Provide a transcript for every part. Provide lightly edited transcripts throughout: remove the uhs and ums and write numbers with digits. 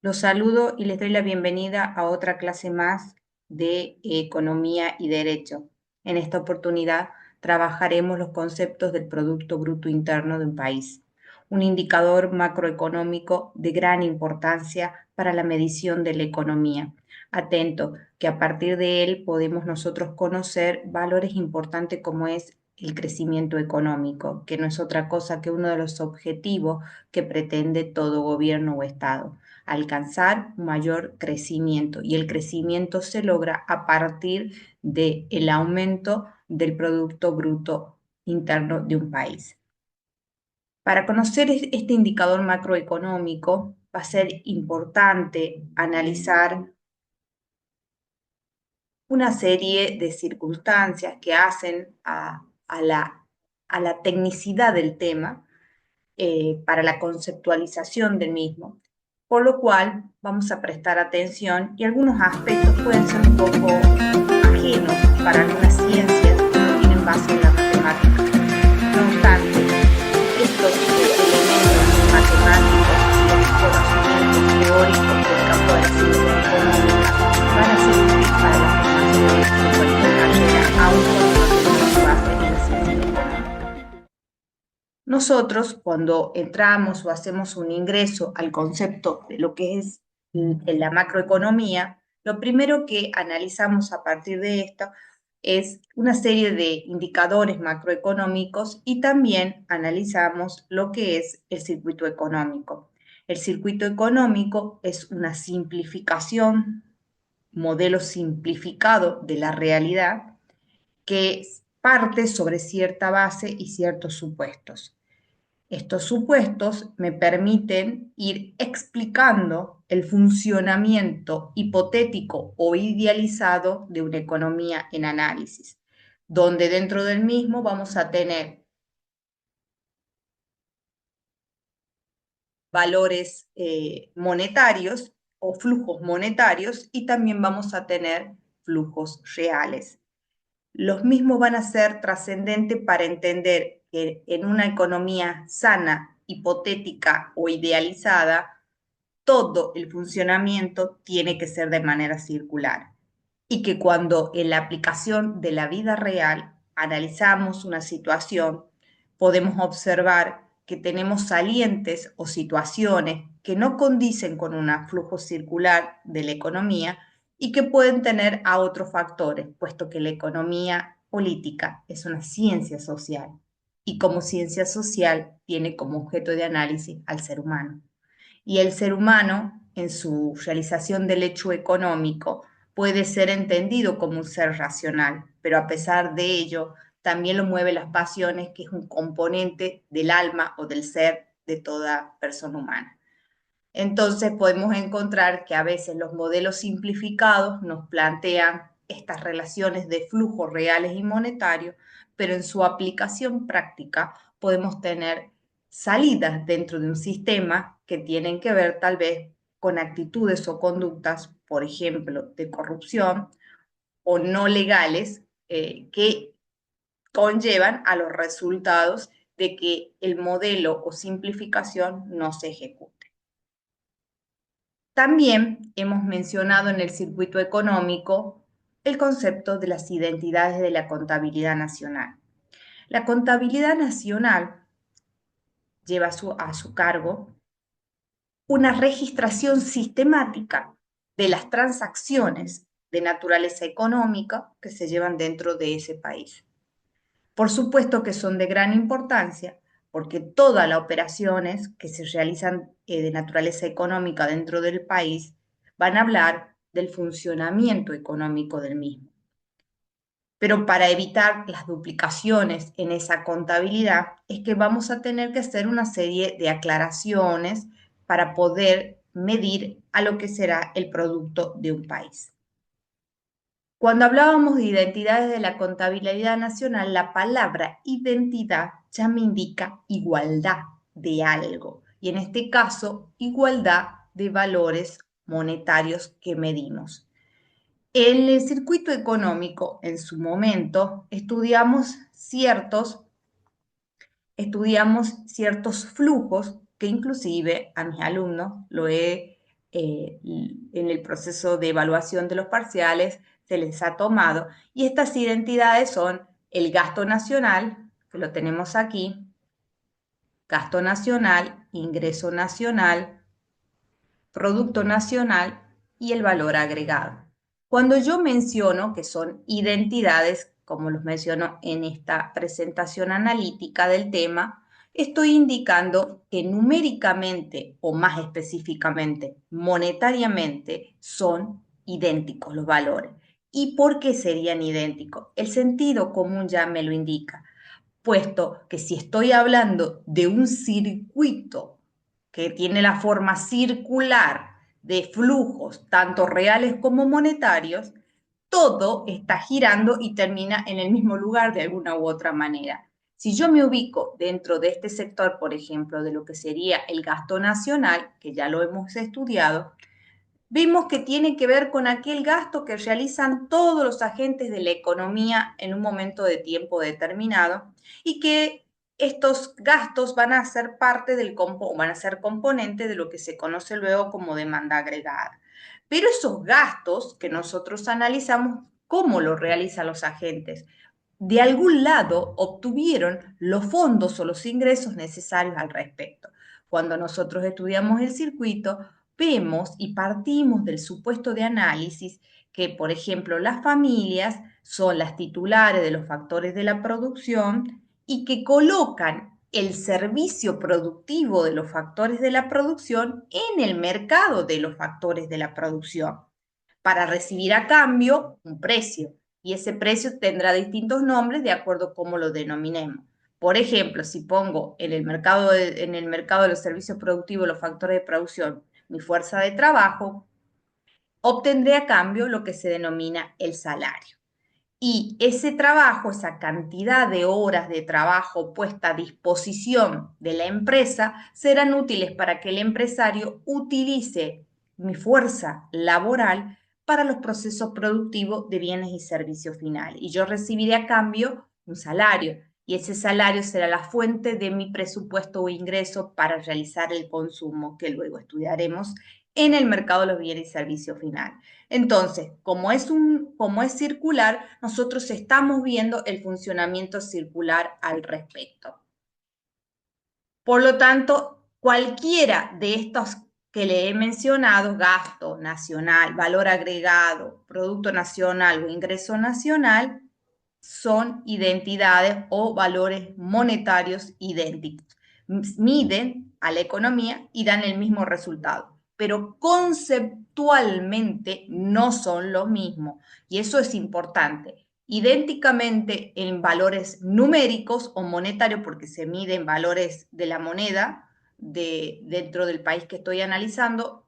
Los saludo y les doy la bienvenida a otra clase más de Economía y Derecho. En esta oportunidad trabajaremos los conceptos del Producto Bruto Interno de un país, un indicador macroeconómico de gran importancia para la medición de la economía. Atento, que a partir de él podemos nosotros conocer valores importantes como es el crecimiento económico, que no es otra cosa que uno de los objetivos que pretende todo gobierno o Estado: alcanzar mayor crecimiento, y el crecimiento se logra a partir del aumento del Producto Bruto Interno de un país. Para conocer este indicador macroeconómico va a ser importante analizar una serie de circunstancias que hacen a la tecnicidad del tema, para la conceptualización del mismo, por lo cual vamos a prestar atención y algunos aspectos pueden ser un poco ajenos para algunas ciencias que no tienen base en la matemática. No obstante, estos elementos matemáticos y los conocimientos teóricos del campo de la ciencia económica van a ser útiles para la formación de cualquier carrera, aún cuando no tenemos base en la ciencia económica. Nosotros, cuando entramos o hacemos un ingreso al concepto de lo que es la macroeconomía, lo primero que analizamos a partir de esto es una serie de indicadores macroeconómicos y también analizamos lo que es el circuito económico. El circuito económico es una simplificación, modelo simplificado de la realidad, que parte sobre cierta base y ciertos supuestos. Estos supuestos me permiten ir explicando el funcionamiento hipotético o idealizado de una economía en análisis, donde dentro del mismo vamos a tener valores monetarios o flujos monetarios, y también vamos a tener flujos reales. Los mismos van a ser trascendentes para entender que en una economía sana, hipotética o idealizada, todo el funcionamiento tiene que ser de manera circular, y que cuando en la aplicación de la vida real analizamos una situación, podemos observar que tenemos salientes o situaciones que no condicen con un flujo circular de la economía y que pueden tener a otros factores, puesto que la economía política es una ciencia social y como ciencia social tiene como objeto de análisis al ser humano. Y el ser humano, en su realización del hecho económico, puede ser entendido como un ser racional, pero a pesar de ello, también lo mueve las pasiones, que es un componente del alma o del ser de toda persona humana. Entonces podemos encontrar que a veces los modelos simplificados nos plantean estas relaciones de flujos reales y monetarios, pero en su aplicación práctica podemos tener salidas dentro de un sistema que tienen que ver tal vez con actitudes o conductas, por ejemplo, de corrupción o no legales, que conllevan a los resultados de que el modelo o simplificación no se ejecute. También hemos mencionado en el circuito económico el concepto de las identidades de la contabilidad nacional. La contabilidad nacional lleva a su cargo una registración sistemática de las transacciones de naturaleza económica que se llevan dentro de ese país. Por supuesto que son de gran importancia, porque todas las operaciones que se realizan de naturaleza económica dentro del país van a hablar del funcionamiento económico del mismo. Pero para evitar las duplicaciones en esa contabilidad es que vamos a tener que hacer una serie de aclaraciones para poder medir a lo que será el producto de un país. Cuando hablábamos de identidades de la contabilidad nacional, la palabra identidad ya me indica igualdad de algo. Y en este caso, igualdad de valores monetarios que medimos. En el circuito económico, en su momento, estudiamos ciertos flujos que inclusive a mis alumnos en el proceso de evaluación de los parciales se les ha tomado, y estas identidades son el gasto nacional, que lo tenemos aquí, gasto nacional, ingreso nacional, producto nacional y el valor agregado. Cuando yo menciono que son identidades, como los menciono en esta presentación analítica del tema, estoy indicando que numéricamente o más específicamente monetariamente son idénticos los valores. ¿Y por qué serían idénticos? El sentido común ya me lo indica, puesto que si estoy hablando de un circuito que tiene la forma circular de flujos, tanto reales como monetarios, todo está girando y termina en el mismo lugar de alguna u otra manera. Si yo me ubico dentro de este sector, por ejemplo, de lo que sería el gasto nacional, que ya lo hemos estudiado, vimos que tiene que ver con aquel gasto que realizan todos los agentes de la economía en un momento de tiempo determinado y que estos gastos van a ser van a ser componente de lo que se conoce luego como demanda agregada. Pero esos gastos que nosotros analizamos, ¿cómo los realizan los agentes? De algún lado obtuvieron los fondos o los ingresos necesarios al respecto. Cuando nosotros estudiamos el circuito, vemos y partimos del supuesto de análisis que, por ejemplo, las familias son las titulares de los factores de la producción y que colocan el servicio productivo de los factores de la producción en el mercado de los factores de la producción para recibir a cambio un precio. Y ese precio tendrá distintos nombres de acuerdo a cómo lo denominemos. Por ejemplo, si pongo en el mercado de los servicios productivos los factores de producción mi fuerza de trabajo, obtendré a cambio lo que se denomina el salario. Y ese trabajo, esa cantidad de horas de trabajo puesta a disposición de la empresa, serán útiles para que el empresario utilice mi fuerza laboral para los procesos productivos de bienes y servicios finales. Y yo recibiré a cambio un salario. Y ese salario será la fuente de mi presupuesto o ingreso para realizar el consumo que luego estudiaremos en el mercado de los bienes y servicios finales. Entonces, como es circular, nosotros estamos viendo el funcionamiento circular al respecto. Por lo tanto, cualquiera de estos que le he mencionado, gasto nacional, valor agregado, producto nacional o ingreso nacional, son identidades o valores monetarios idénticos. Miden a la economía y dan el mismo resultado, pero conceptualmente no son lo mismo. Y eso es importante. Idénticamente en valores numéricos o monetarios, porque se miden valores de la moneda dentro del país que estoy analizando,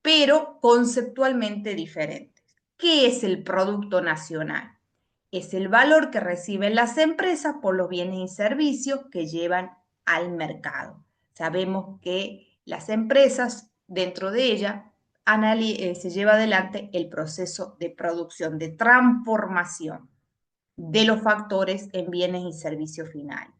pero conceptualmente diferentes. ¿Qué es el producto nacional? Es el valor que reciben las empresas por los bienes y servicios que llevan al mercado. Sabemos que las empresas, dentro de ellas, se lleva adelante el proceso de producción, de transformación de los factores en bienes y servicios finales.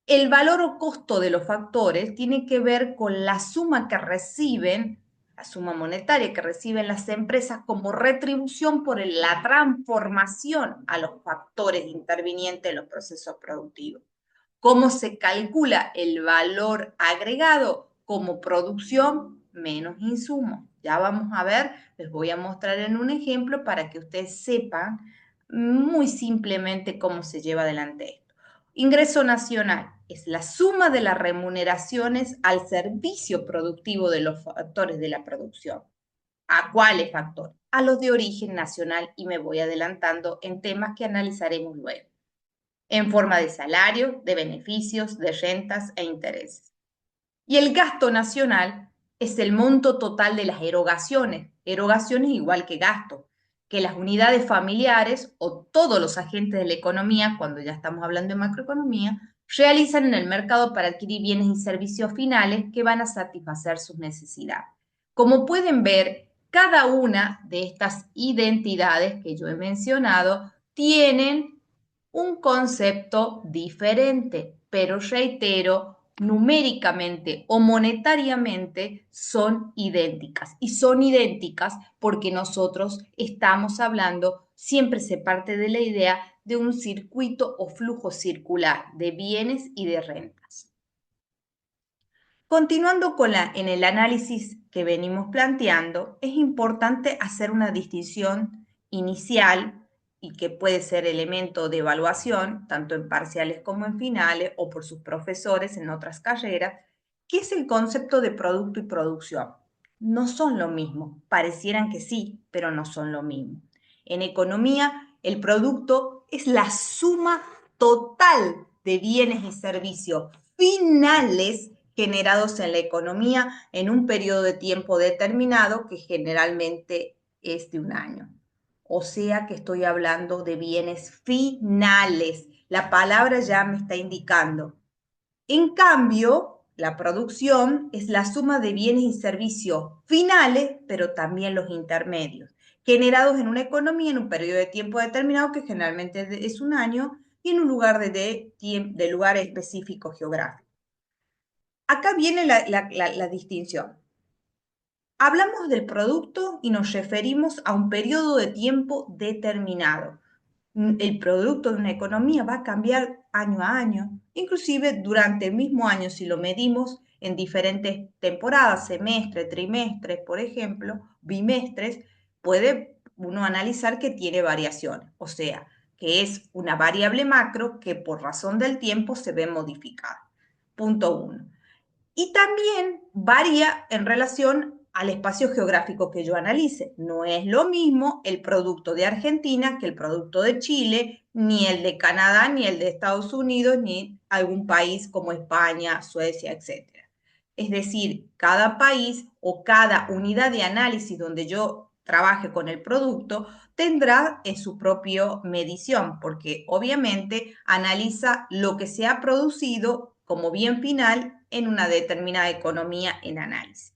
El valor o costo de los factores tiene que ver con la suma que reciben, la suma monetaria que reciben las empresas como retribución por la transformación a los factores intervinientes en los procesos productivos. ¿Cómo se calcula el valor agregado? Como producción menos insumos. Ya vamos a ver, les voy a mostrar en un ejemplo para que ustedes sepan muy simplemente cómo se lleva adelante esto. Ingreso nacional es la suma de las remuneraciones al servicio productivo de los factores de la producción. ¿A cuáles factores? A los de origen nacional, y me voy adelantando en temas que analizaremos luego, en forma de salario, de beneficios, de rentas e intereses. Y el gasto nacional es el monto total de las erogaciones igual que gasto, que las unidades familiares o todos los agentes de la economía, cuando ya estamos hablando de macroeconomía, realizan en el mercado para adquirir bienes y servicios finales que van a satisfacer sus necesidades. Como pueden ver, cada una de estas identidades que yo he mencionado tienen un concepto diferente, pero reitero, numéricamente o monetariamente son idénticas. Y son idénticas porque nosotros estamos hablando, siempre se parte de la idea de un circuito o flujo circular de bienes y de rentas. Continuando en el análisis que venimos planteando, es importante hacer una distinción inicial y que puede ser elemento de evaluación, tanto en parciales como en finales o por sus profesores en otras carreras, que es el concepto de producto y producción. No son lo mismo, parecieran que sí, pero no son lo mismo. En economía, el producto es la suma total de bienes y servicios finales generados en la economía en un periodo de tiempo determinado que generalmente es de un año. O sea que estoy hablando de bienes finales. La palabra ya me está indicando. En cambio, la producción es la suma de bienes y servicios finales, pero también los intermedios, generados en una economía en un periodo de tiempo determinado que generalmente es un año y en un lugar de lugar específico geográfico. Acá viene la distinción. Hablamos del producto y nos referimos a un periodo de tiempo determinado. El producto de una economía va a cambiar año a año, inclusive durante el mismo año, si lo medimos en diferentes temporadas, semestre, trimestres, por ejemplo, bimestres, puede uno analizar que tiene variaciones, o sea, que es una variable macro que por razón del tiempo se ve modificada. Punto uno. Y también varía en relación al espacio geográfico que yo analice. No es lo mismo el producto de Argentina que el producto de Chile, ni el de Canadá, ni el de Estados Unidos, ni algún país como España, Suecia, etc. Es decir, cada país o cada unidad de análisis donde yo trabaje con el producto tendrá en su propia medición, porque obviamente analiza lo que se ha producido como bien final en una determinada economía en análisis.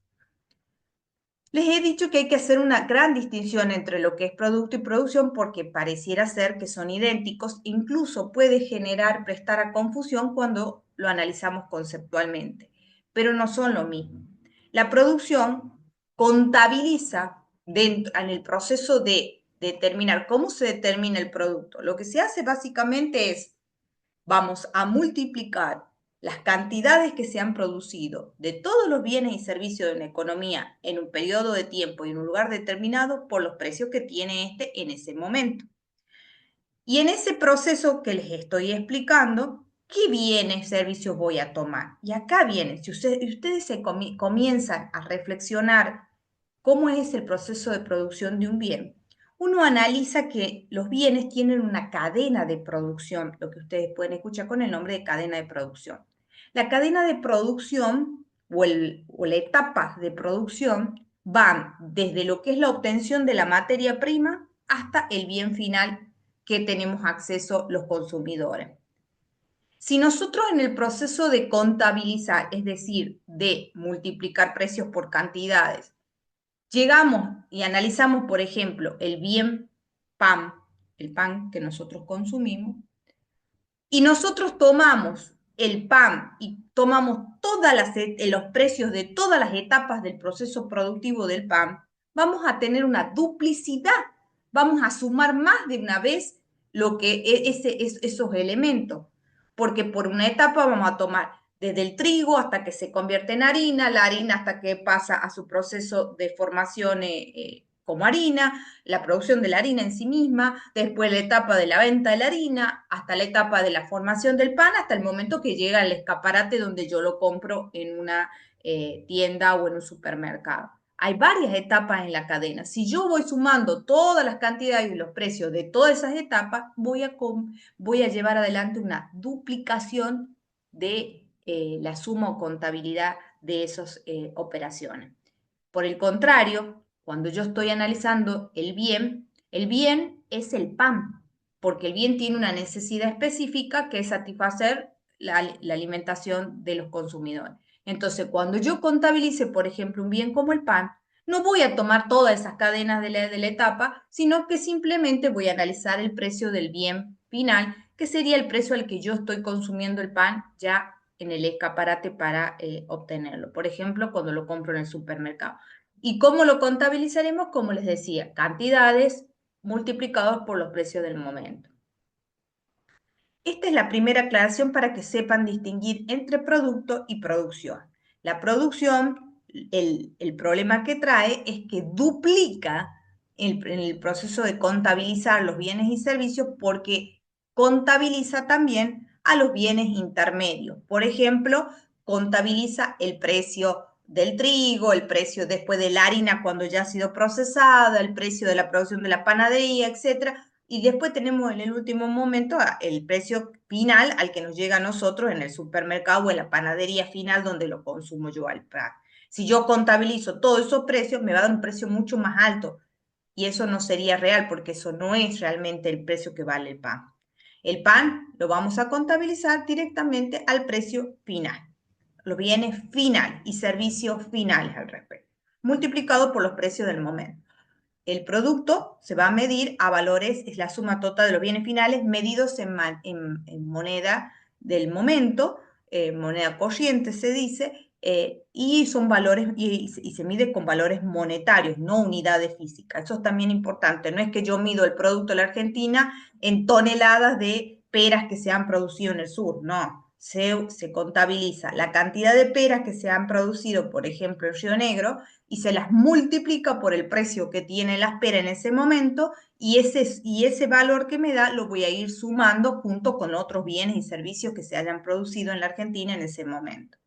Les he dicho que hay que hacer una gran distinción entre lo que es producto y producción porque pareciera ser que son idénticos, incluso puede prestar a confusión cuando lo analizamos conceptualmente, pero no son lo mismo. La producción contabiliza en el proceso de determinar cómo se determina el producto. Lo que se hace básicamente es vamos a multiplicar las cantidades que se han producido de todos los bienes y servicios de una economía en un periodo de tiempo y en un lugar determinado por los precios que tiene este en ese momento. Y en ese proceso que les estoy explicando, ¿qué bienes y servicios voy a tomar? Y acá viene, si ustedes comienzan a reflexionar cómo es el proceso de producción de un bien, uno analiza que los bienes tienen una cadena de producción, lo que ustedes pueden escuchar con el nombre de cadena de producción. La cadena de producción o la etapa de producción van desde lo que es la obtención de la materia prima hasta el bien final que tenemos acceso los consumidores. Si nosotros en el proceso de contabilizar, es decir, de multiplicar precios por cantidades, llegamos y analizamos, por ejemplo, el bien pan, el pan que nosotros consumimos, y nosotros tomamos el pan y tomamos los precios de todas las etapas del proceso productivo del pan, vamos a tener una duplicidad, vamos a sumar más de una vez lo que esos elementos, porque por una etapa vamos a tomar desde el trigo hasta que se convierte en harina, la harina hasta que pasa a su proceso de formación como harina, la producción de la harina en sí misma, después la etapa de la venta de la harina, hasta la etapa de la formación del pan, hasta el momento que llega al escaparate donde yo lo compro en una tienda o en un supermercado. Hay varias etapas en la cadena. Si yo voy sumando todas las cantidades y los precios de todas esas etapas, voy a llevar adelante una duplicación de la suma o contabilidad de esas operaciones. Por el contrario, cuando yo estoy analizando el bien es el pan, porque el bien tiene una necesidad específica que es satisfacer la alimentación de los consumidores. Entonces, cuando yo contabilice, por ejemplo, un bien como el pan, no voy a tomar todas esas cadenas de la etapa, sino que simplemente voy a analizar el precio del bien final, que sería el precio al que yo estoy consumiendo el pan ya en el escaparate para obtenerlo. Por ejemplo, cuando lo compro en el supermercado. ¿Y cómo lo contabilizaremos? Como les decía, cantidades multiplicados por los precios del momento. Esta es la primera aclaración para que sepan distinguir entre producto y producción. La producción, el problema que trae es que duplica en el proceso de contabilizar los bienes y servicios porque contabiliza también a los bienes intermedios. Por ejemplo, contabiliza el precio del trigo, el precio después de la harina cuando ya ha sido procesada, el precio de la producción de la panadería, etcétera, y después tenemos en el último momento el precio final al que nos llega a nosotros en el supermercado o en la panadería final donde lo consumo yo al pan. Si yo contabilizo todos esos precios, me va a dar un precio mucho más alto. Y eso no sería real porque eso no es realmente el precio que vale el pan. El pan lo vamos a contabilizar directamente al precio final. Los bienes final y servicios finales al respecto, multiplicado por los precios del momento. El producto se va a medir a valores, es la suma total de los bienes finales medidos en moneda del momento, moneda corriente se dice, y son valores, y se mide con valores monetarios, no unidades físicas. Eso es también importante. No es que yo mido el producto de la Argentina en toneladas de peras que se han producido en el sur, no. Se contabiliza la cantidad de peras que se han producido, por ejemplo, en Río Negro, y se las multiplica por el precio que tiene la espera en ese momento y ese valor que me da lo voy a ir sumando junto con otros bienes y servicios que se hayan producido en la Argentina en ese momento.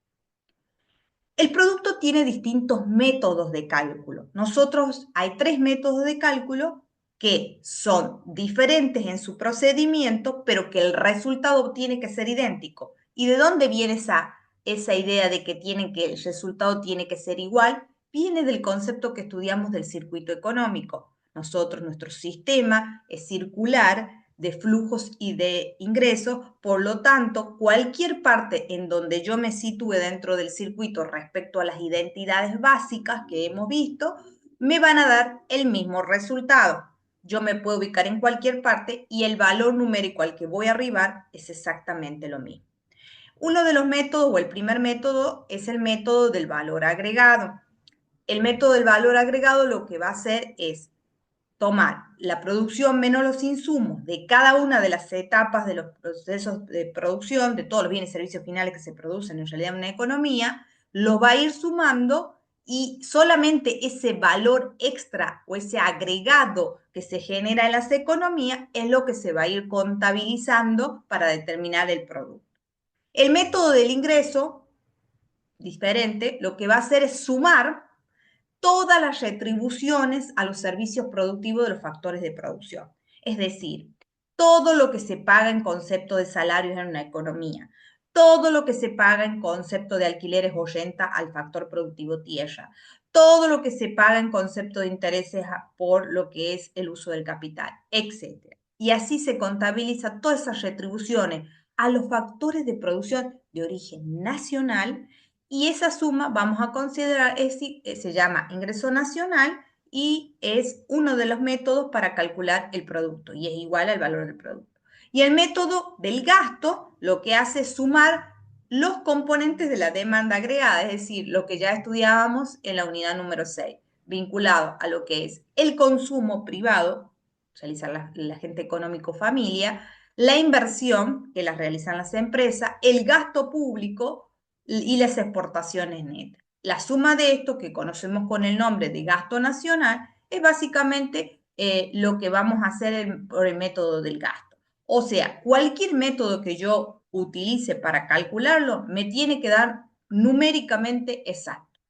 El producto tiene distintos métodos de cálculo. Nosotros hay 3 métodos de cálculo que son diferentes en su procedimiento, pero que el resultado tiene que ser idéntico. ¿Y de dónde viene esa idea de que el resultado tiene que ser igual? Viene del concepto que estudiamos del circuito económico. Nuestro sistema es circular de flujos y de ingresos, por lo tanto, cualquier parte en donde yo me sitúe dentro del circuito respecto a las identidades básicas que hemos visto, me van a dar el mismo resultado. Yo me puedo ubicar en cualquier parte y el valor numérico al que voy a arribar es exactamente lo mismo. Uno de los métodos o el primer método es el método del valor agregado. El método del valor agregado lo que va a hacer es tomar la producción menos los insumos de cada una de las etapas de los procesos de producción, de todos los bienes y servicios finales que se producen en realidad en una economía, los va a ir sumando y solamente ese valor extra o ese agregado que se genera en las economías es lo que se va a ir contabilizando para determinar el producto. El método del ingreso, diferente, lo que va a hacer es sumar todas las retribuciones a los servicios productivos de los factores de producción. Es decir, todo lo que se paga en concepto de salarios en una economía, todo lo que se paga en concepto de alquileres o renta al factor productivo tierra, todo lo que se paga en concepto de intereses por lo que es el uso del capital, etc. Y así se contabiliza todas esas retribuciones a los factores de producción de origen nacional y esa suma vamos a considerar, se llama ingreso nacional y es uno de los métodos para calcular el producto y es igual al valor del producto. Y el método del gasto lo que hace es sumar los componentes de la demanda agregada, es decir, lo que ya estudiábamos en la unidad número 6, vinculado a lo que es el consumo privado, realizar la gente económico familia, la inversión que las realizan las empresas, el gasto público y las exportaciones netas. La suma de esto, que conocemos con el nombre de gasto nacional, es básicamente lo que vamos a hacer por el método del gasto. O sea, cualquier método que yo utilice para calcularlo me tiene que dar numéricamente exacto.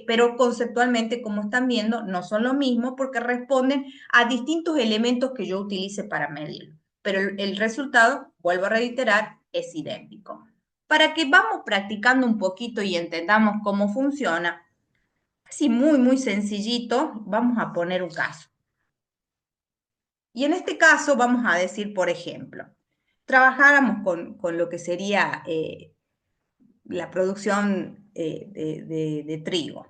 Pero conceptualmente, como están viendo, no son lo mismo porque responden a distintos elementos que yo utilice para medirlo. Pero el resultado, vuelvo a reiterar, es idéntico. Para que vamos practicando un poquito y entendamos cómo funciona, así muy sencillito, vamos a poner un caso. Y en este caso vamos a decir, por ejemplo, trabajáramos con lo que sería la producción de trigo.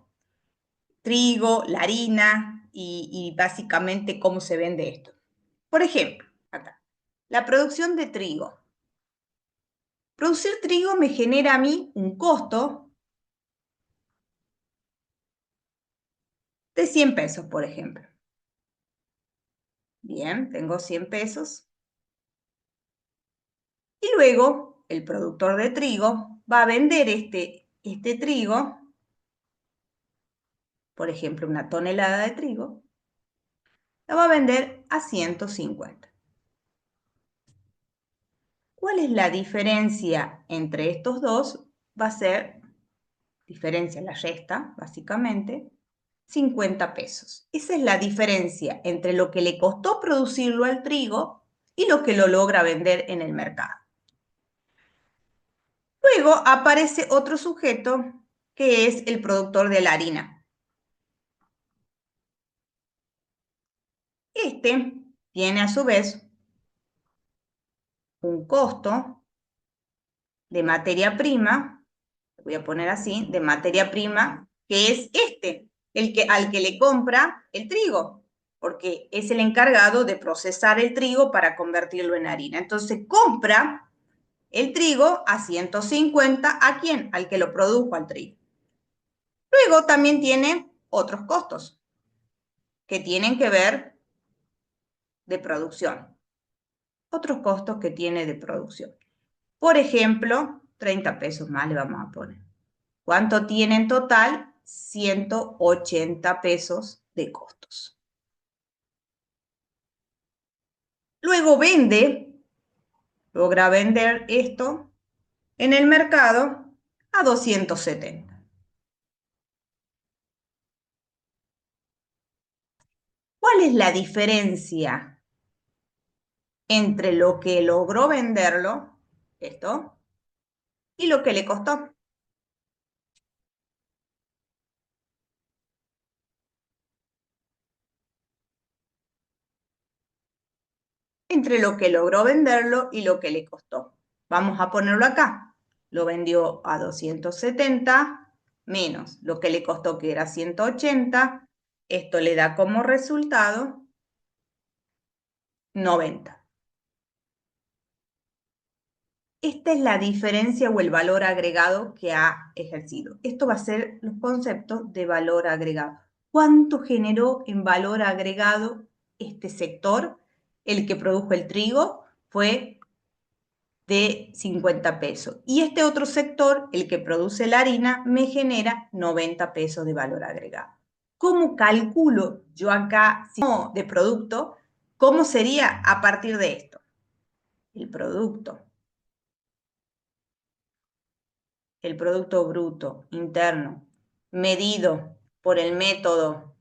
trigo, la harina y básicamente cómo se vende esto. Por ejemplo, acá, la producción de trigo. Producir trigo me genera a mí un costo de 100 pesos, por ejemplo. Bien, tengo 100 pesos. Y luego el productor de trigo va a vender este trigo, por ejemplo, una tonelada de trigo, la va a vender a 150. ¿Cuál es la diferencia entre estos dos? Va a ser, diferencia la resta, básicamente, 50 pesos. Esa es la diferencia entre lo que le costó producirlo al trigo y lo que lo logra vender en el mercado. Luego aparece otro sujeto que es el productor de la harina. Este tiene a su vez un costo de materia prima, voy a poner así, de materia prima, que es al que le compra el trigo, porque es el encargado de procesar el trigo para convertirlo en harina. Entonces compra el trigo a 150, ¿a quién? Al que lo produjo al trigo. Luego también tiene otros costos que tienen que ver de producción. Otros costos que tiene de producción. Por ejemplo, 30 pesos más le vamos a poner. ¿Cuánto tiene en total? 180 pesos de costos. Luego logra vender esto en el mercado a 270. ¿Cuál es la diferencia entre lo que logró venderlo, esto, y lo que le costó? Entre lo que logró venderlo y lo que le costó. Vamos a ponerlo acá. Lo vendió a 270 menos lo que le costó, que era 180. Esto le da como resultado 90. Esta es la diferencia o el valor agregado que ha ejercido. Esto va a ser los conceptos de valor agregado. ¿Cuánto generó en valor agregado este sector? El que produjo el trigo fue de 50 pesos. Y este otro sector, el que produce la harina, me genera 90 pesos de valor agregado. ¿Cómo calculo yo acá de producto? ¿Cómo sería a partir de esto? El producto bruto interno medido por el método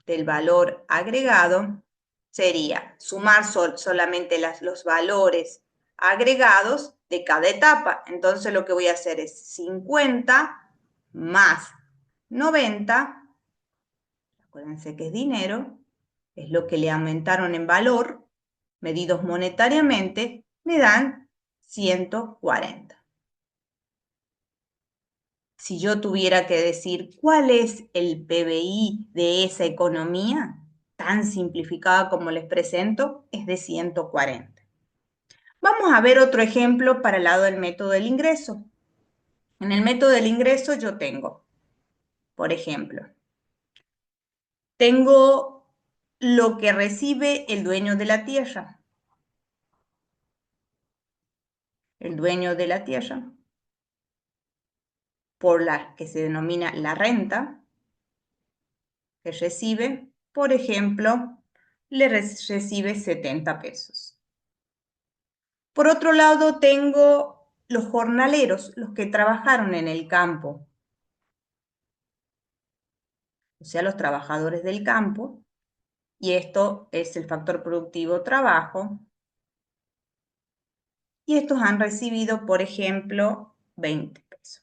del valor agregado sería sumar solamente los valores agregados de cada etapa. Entonces lo que voy a hacer es 50 más 90, acuérdense que es dinero, es lo que le aumentaron en valor, medidos monetariamente, me dan 140. Si yo tuviera que decir cuál es el PBI de esa economía, tan simplificada como les presento, es de 140. Vamos a ver otro ejemplo para el lado del método del ingreso. En el método del ingreso yo tengo, por ejemplo, tengo lo que recibe el dueño de la tierra. El dueño de la tierra, por la que se denomina la renta, que recibe, por ejemplo, recibe 70 pesos. Por otro lado, tengo los jornaleros, los que trabajaron en el campo, o sea, los trabajadores del campo, y esto es el factor productivo trabajo, y estos han recibido, por ejemplo, 20 pesos.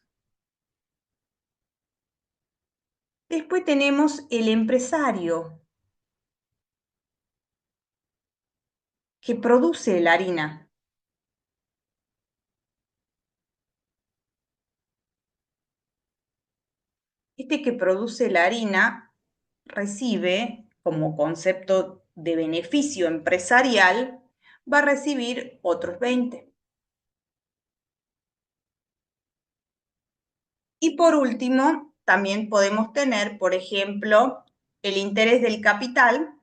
Después tenemos el empresario que produce la harina. este que produce la harina recibe, como concepto de beneficio empresarial, va a recibir otros 20. Y por último, también podemos tener, por ejemplo, el interés del capital.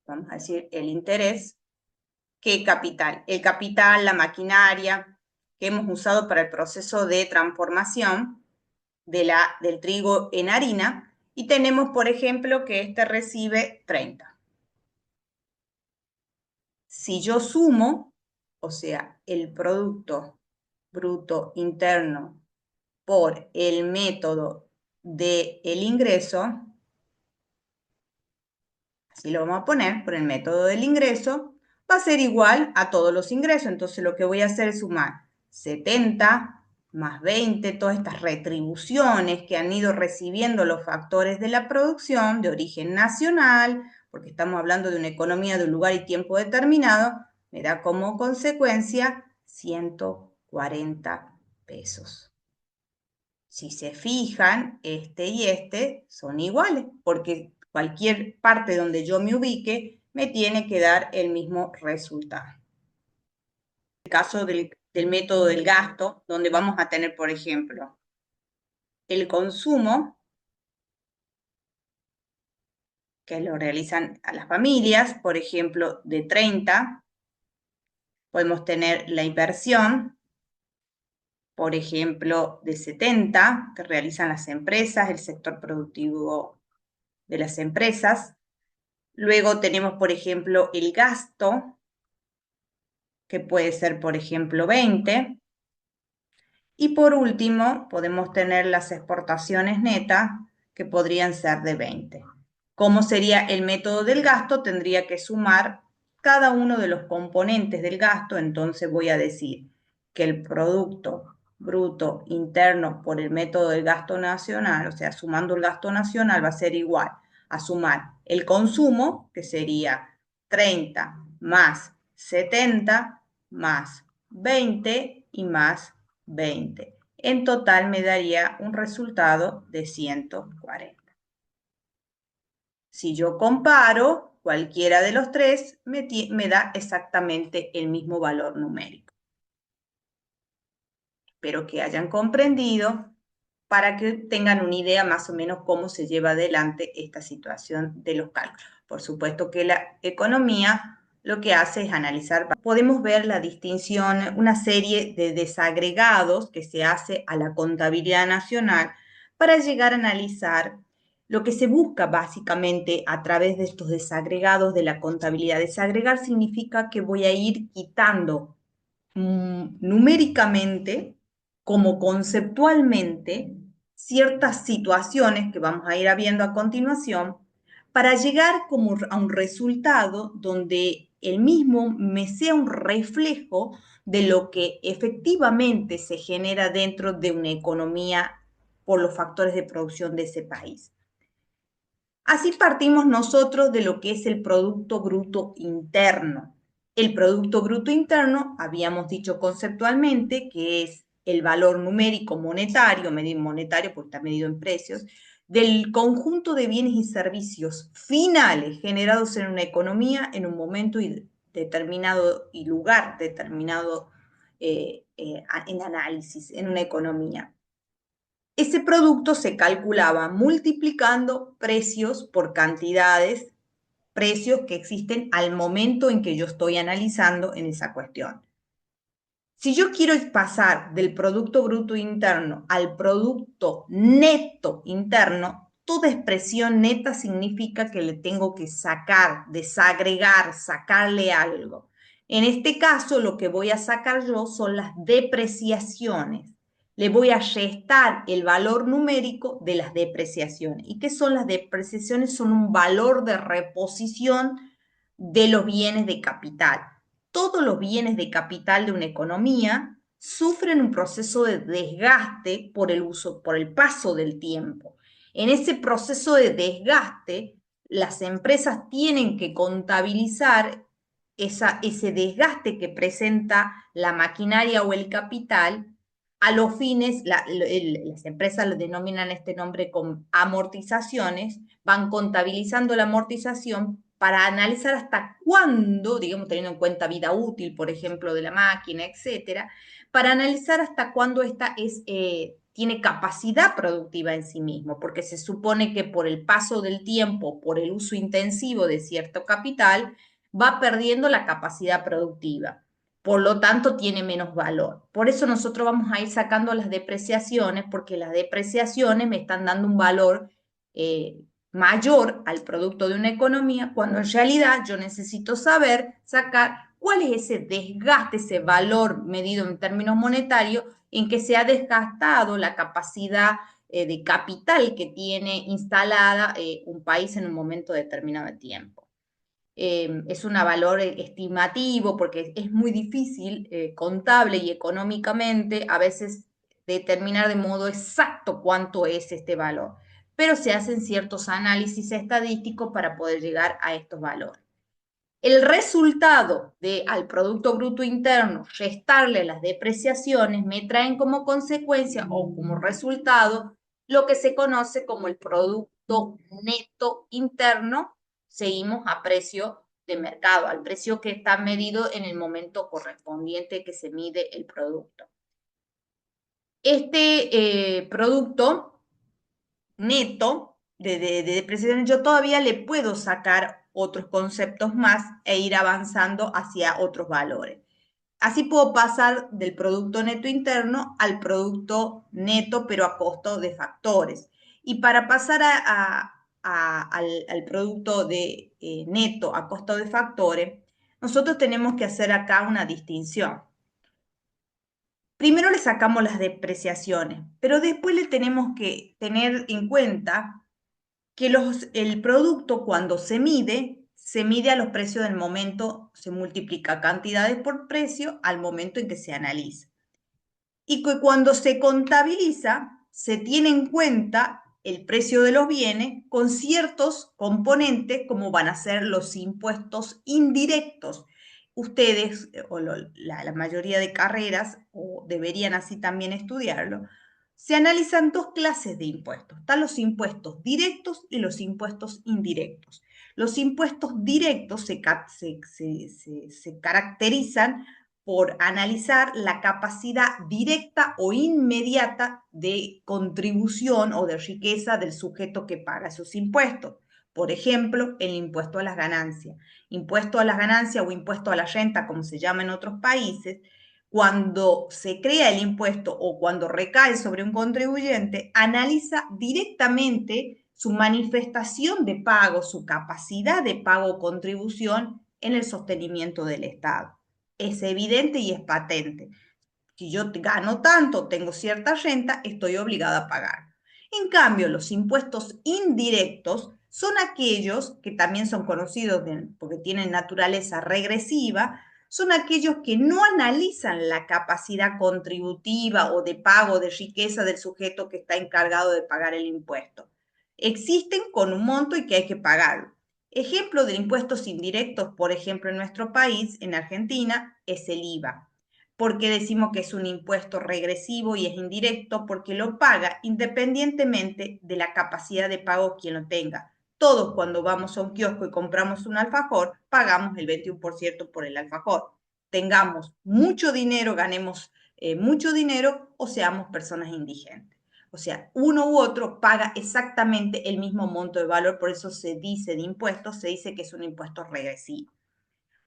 Vamos a decir el interés. ¿Qué capital? El capital, la maquinaria que hemos usado para el proceso de transformación del trigo en harina. Y tenemos, por ejemplo, que este recibe 30. Si yo sumo, o sea, el Producto Bruto Interno por el método del ingreso, así lo vamos a poner, por el método del ingreso, va a ser igual a todos los ingresos. Entonces lo que voy a hacer es sumar 70 más 20, todas estas retribuciones que han ido recibiendo los factores de la producción de origen nacional, porque estamos hablando de una economía de un lugar y tiempo determinado, me da como consecuencia 140 pesos. Si se fijan, este y este son iguales, porque cualquier parte donde yo me ubique me tiene que dar el mismo resultado. En el caso del método del gasto, donde vamos a tener, por ejemplo, el consumo, que lo realizan a las familias, por ejemplo, de 30, podemos tener la inversión, por ejemplo, de 70, que realizan las empresas, el sector productivo de las empresas. Luego tenemos, por ejemplo, el gasto, que puede ser, por ejemplo, 20. Y por último, podemos tener las exportaciones netas, que podrían ser de 20. ¿Cómo sería el método del gasto? Tendría que sumar cada uno de los componentes del gasto. Entonces voy a decir que el Producto Bruto Interno por el método del gasto nacional, o sea, sumando el gasto nacional, va a ser igual a sumar el consumo, que sería 30 más 70 más 20 y más 20. En total me daría un resultado de 140. Si yo comparo cualquiera de los tres, me da exactamente el mismo valor numérico. Espero que hayan comprendido para que tengan una idea más o menos cómo se lleva adelante esta situación de los cálculos. Por supuesto que la economía lo que hace es analizar. Podemos ver la distinción, una serie de desagregados que se hace a la contabilidad nacional para llegar a analizar lo que se busca básicamente a través de estos desagregados de la contabilidad. Desagregar significa que voy a ir quitando numéricamente como conceptualmente ciertas situaciones que vamos a ir viendo a continuación para llegar como a un resultado donde el mismo me sea un reflejo de lo que efectivamente se genera dentro de una economía por los factores de producción de ese país. Así partimos nosotros de lo que es el Producto Bruto Interno. El Producto Bruto Interno, habíamos dicho conceptualmente, que es el valor numérico monetario, medido monetario porque está medido en precios, del conjunto de bienes y servicios finales generados en una economía en un momento determinado y lugar determinado en análisis, en una economía. Ese producto se calculaba multiplicando precios por cantidades, precios que existen al momento en que yo estoy analizando en esa cuestión. Si yo quiero pasar del Producto Bruto Interno al Producto Neto Interno, toda expresión neta significa que le tengo que sacar, desagregar, sacarle algo. En este caso, lo que voy a sacar yo son las depreciaciones. Le voy a restar el valor numérico de las depreciaciones. ¿Y qué son las depreciaciones? Son un valor de reposición de los bienes de capital. Todos los bienes de capital de una economía sufren un proceso de desgaste por el uso, por el paso del tiempo. En ese proceso de desgaste, las empresas tienen que contabilizar ese desgaste que presenta la maquinaria o el capital A los fines, las empresas le denominan este nombre con amortizaciones, van contabilizando la amortización para analizar hasta cuándo, digamos, teniendo en cuenta vida útil, por ejemplo, de la máquina, etcétera, para analizar hasta cuándo esta tiene capacidad productiva en sí mismo, porque se supone que por el paso del tiempo, por el uso intensivo de cierto capital, va perdiendo la capacidad productiva. Por lo tanto, tiene menos valor. Por eso nosotros vamos a ir sacando las depreciaciones, porque las depreciaciones me están dando un valor eh, mayor al producto de una economía, cuando en realidad yo necesito saber sacar cuál es ese desgaste, ese valor medido en términos monetarios, en que se ha desgastado la capacidad de capital que tiene instalada un país en un momento determinado de tiempo. Es un valor estimativo porque es muy difícil contable y económicamente a veces determinar de modo exacto cuánto es este valor, pero se hacen ciertos análisis estadísticos para poder llegar a estos valores. El resultado de al Producto Bruto Interno restarle las depreciaciones me traen como consecuencia o como resultado lo que se conoce como el Producto Neto Interno. Seguimos a precio de mercado, al precio que está medido en el momento correspondiente que se mide el producto. Este producto neto de depreciación, yo todavía le puedo sacar otros conceptos más e ir avanzando hacia otros valores. Así puedo pasar del producto neto interno al producto neto, pero a costo de factores. Y para pasar al producto de neto a costo de factores, nosotros tenemos que hacer acá una distinción. Primero le sacamos las depreciaciones, pero después le tenemos que tener en cuenta que el producto cuando se mide a los precios del momento, se multiplica cantidades por precio al momento en que se analiza. Y que cuando se contabiliza, se tiene en cuenta el precio de los bienes con ciertos componentes como van a ser los impuestos indirectos. Ustedes, o la mayoría de carreras, o deberían así también estudiarlo, se analizan dos clases de impuestos. Están los impuestos directos y los impuestos indirectos. Los impuestos directos se caracterizan por analizar la capacidad directa o inmediata de contribución o de riqueza del sujeto que paga esos impuestos. Por ejemplo, el impuesto a las ganancias. Impuesto a las ganancias o impuesto a la renta, como se llama en otros países, cuando se crea el impuesto o cuando recae sobre un contribuyente, analiza directamente su manifestación de pago, su capacidad de pago o contribución en el sostenimiento del Estado. Es evidente y es patente. Si yo gano tanto, tengo cierta renta, estoy obligada a pagar. En cambio, los impuestos indirectos son aquellos que también son conocidos porque tienen naturaleza regresiva, son aquellos que no analizan la capacidad contributiva o de pago de riqueza del sujeto que está encargado de pagar el impuesto. Existen con un monto y que hay que pagarlo. Ejemplo de impuestos indirectos, por ejemplo, en nuestro país, en Argentina, es el IVA. ¿Por qué decimos que es un impuesto regresivo y es indirecto? Porque lo paga independientemente de la capacidad de pago quien lo tenga. Todos cuando vamos a un kiosco y compramos un alfajor, pagamos el 21% por el alfajor. Tengamos mucho dinero, ganemos mucho dinero o seamos personas indigentes. O sea, uno u otro paga exactamente el mismo monto de valor, por eso se dice de impuestos, se dice que es un impuesto regresivo.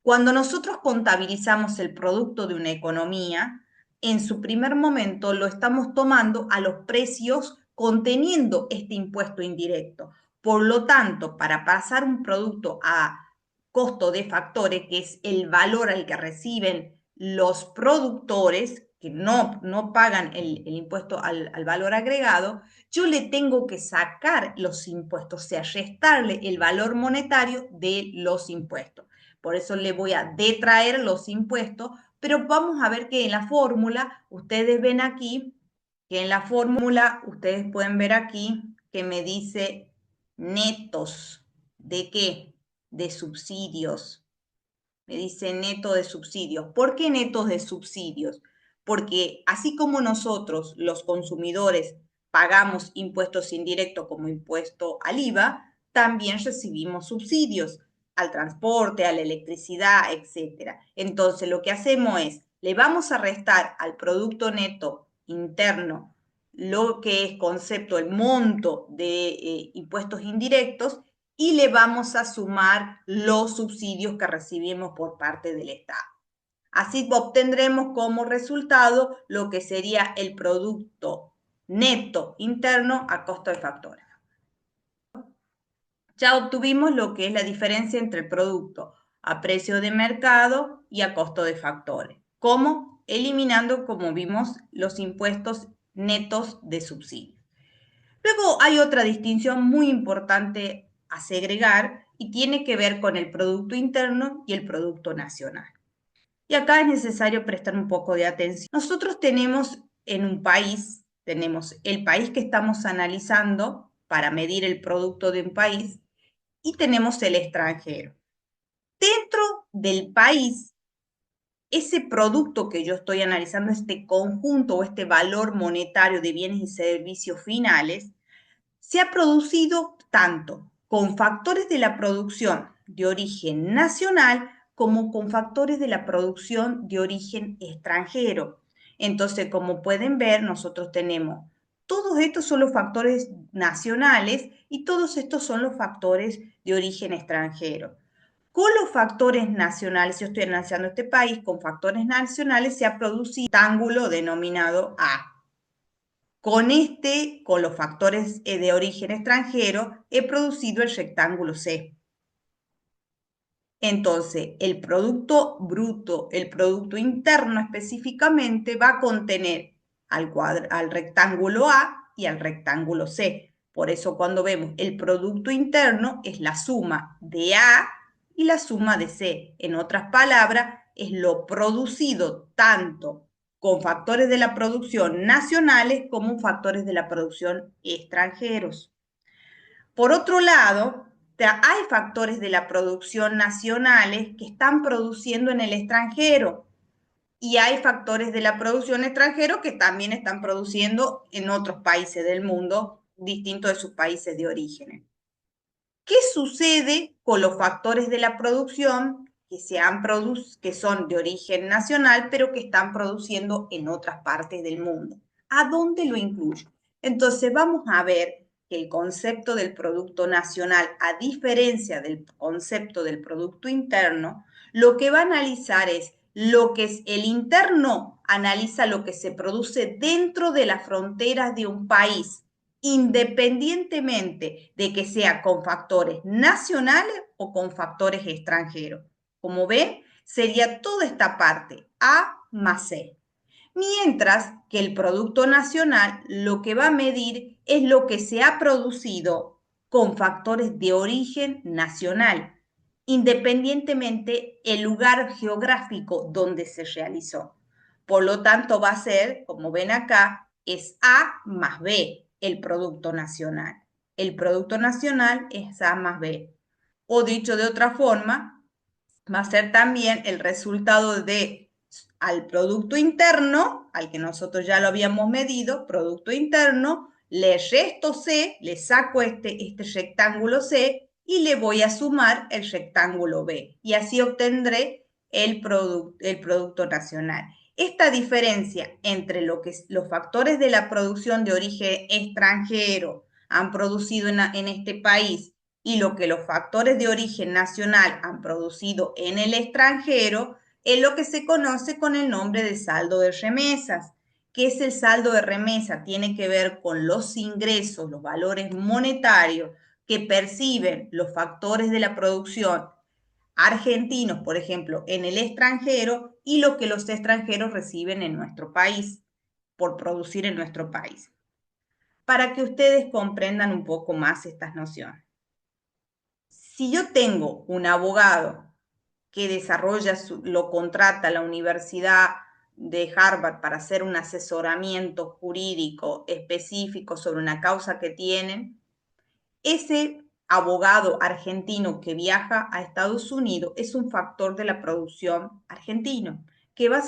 Cuando nosotros contabilizamos el producto de una economía, en su primer momento lo estamos tomando a los precios conteniendo este impuesto indirecto. Por lo tanto, para pasar un producto a costo de factores, que es el valor al que reciben los productores, que no pagan el impuesto al valor agregado, yo le tengo que sacar los impuestos, o sea, restarle el valor monetario de los impuestos. Por eso le voy a detraer los impuestos, pero vamos a ver que en la fórmula, ustedes ven aquí, que en la fórmula ustedes pueden ver aquí que me dice netos. ¿De qué? De subsidios. Me dice neto de subsidios. ¿Por qué netos de subsidios? porque así como nosotros, los consumidores, pagamos impuestos indirectos como impuesto al IVA, también recibimos subsidios al transporte, a la electricidad, etc. Entonces, lo que hacemos es, le vamos a restar al Producto Neto Interno lo que es concepto, el monto de impuestos indirectos, y le vamos a sumar los subsidios que recibimos por parte del Estado. Así obtendremos como resultado lo que sería el Producto Neto Interno a costo de factores. Ya obtuvimos lo que es la diferencia entre el producto a precio de mercado y a costo de factores. ¿Cómo? Eliminando, como vimos, los impuestos netos de subsidio. Luego hay otra distinción muy importante a segregar y tiene que ver con el Producto Interno y el Producto Nacional. Y acá es necesario prestar un poco de atención. Nosotros tenemos en un país, tenemos el país que estamos analizando para medir el producto de un país y tenemos el extranjero. Dentro del país, ese producto que yo estoy analizando, este conjunto o este valor monetario de bienes y servicios finales, se ha producido tanto con factores de la producción de origen nacional como con factores de la producción de origen extranjero. Entonces, como pueden ver, nosotros tenemos todos estos son los factores nacionales y todos estos son los factores de origen extranjero. Con los factores nacionales, yo estoy analizando este país, con factores nacionales se ha producido un rectángulo denominado A. Con los factores de origen extranjero, he producido el rectángulo C. Entonces, el producto bruto, el producto interno específicamente, va a contener al rectángulo A y al rectángulo C. Por eso cuando vemos el producto interno es la suma de A y la suma de C. En otras palabras, es lo producido tanto con factores de la producción nacionales como factores de la producción extranjeros. Por otro lado, hay factores de la producción nacionales que están produciendo en el extranjero y hay factores de la producción extranjero que también están produciendo en otros países del mundo distintos de sus países de origen. ¿Qué sucede con los factores de la producción que son de origen nacional, pero que están produciendo en otras partes del mundo? ¿A dónde lo incluyo? Entonces vamos a ver que el concepto del producto nacional, a diferencia del concepto del producto interno, lo que va a analizar es lo que es el interno, analiza lo que se produce dentro de las fronteras de un país, independientemente de que sea con factores nacionales o con factores extranjeros. Como ven, sería toda esta parte, A más C. Mientras que el Producto Nacional lo que va a medir es lo que se ha producido con factores de origen nacional, independientemente el lugar geográfico donde se realizó. Por lo tanto, va a ser, como ven acá, es A más B el Producto Nacional. El Producto Nacional es A más B. O dicho de otra forma, va a ser también el resultado de al Producto Interno, al que nosotros ya lo habíamos medido, Producto Interno, le resto C, le saco este rectángulo C y le voy a sumar el rectángulo B. Y así obtendré el Producto Nacional. Esta diferencia entre lo que los factores de la producción de origen extranjero han producido en este país y lo que los factores de origen nacional han producido en el extranjero es lo que se conoce con el nombre de saldo de remesas. ¿Qué es el saldo de remesa? Tiene que ver con los ingresos, los valores monetarios que perciben los factores de la producción argentinos, por ejemplo, en el extranjero y lo que los extranjeros reciben en nuestro país por producir en nuestro país. Para que ustedes comprendan un poco más estas nociones. Si yo tengo un abogado que lo contrata la Universidad de Harvard para hacer un asesoramiento jurídico específico sobre una causa que tienen, ese abogado argentino que viaja a Estados Unidos es un factor de la producción argentino, que va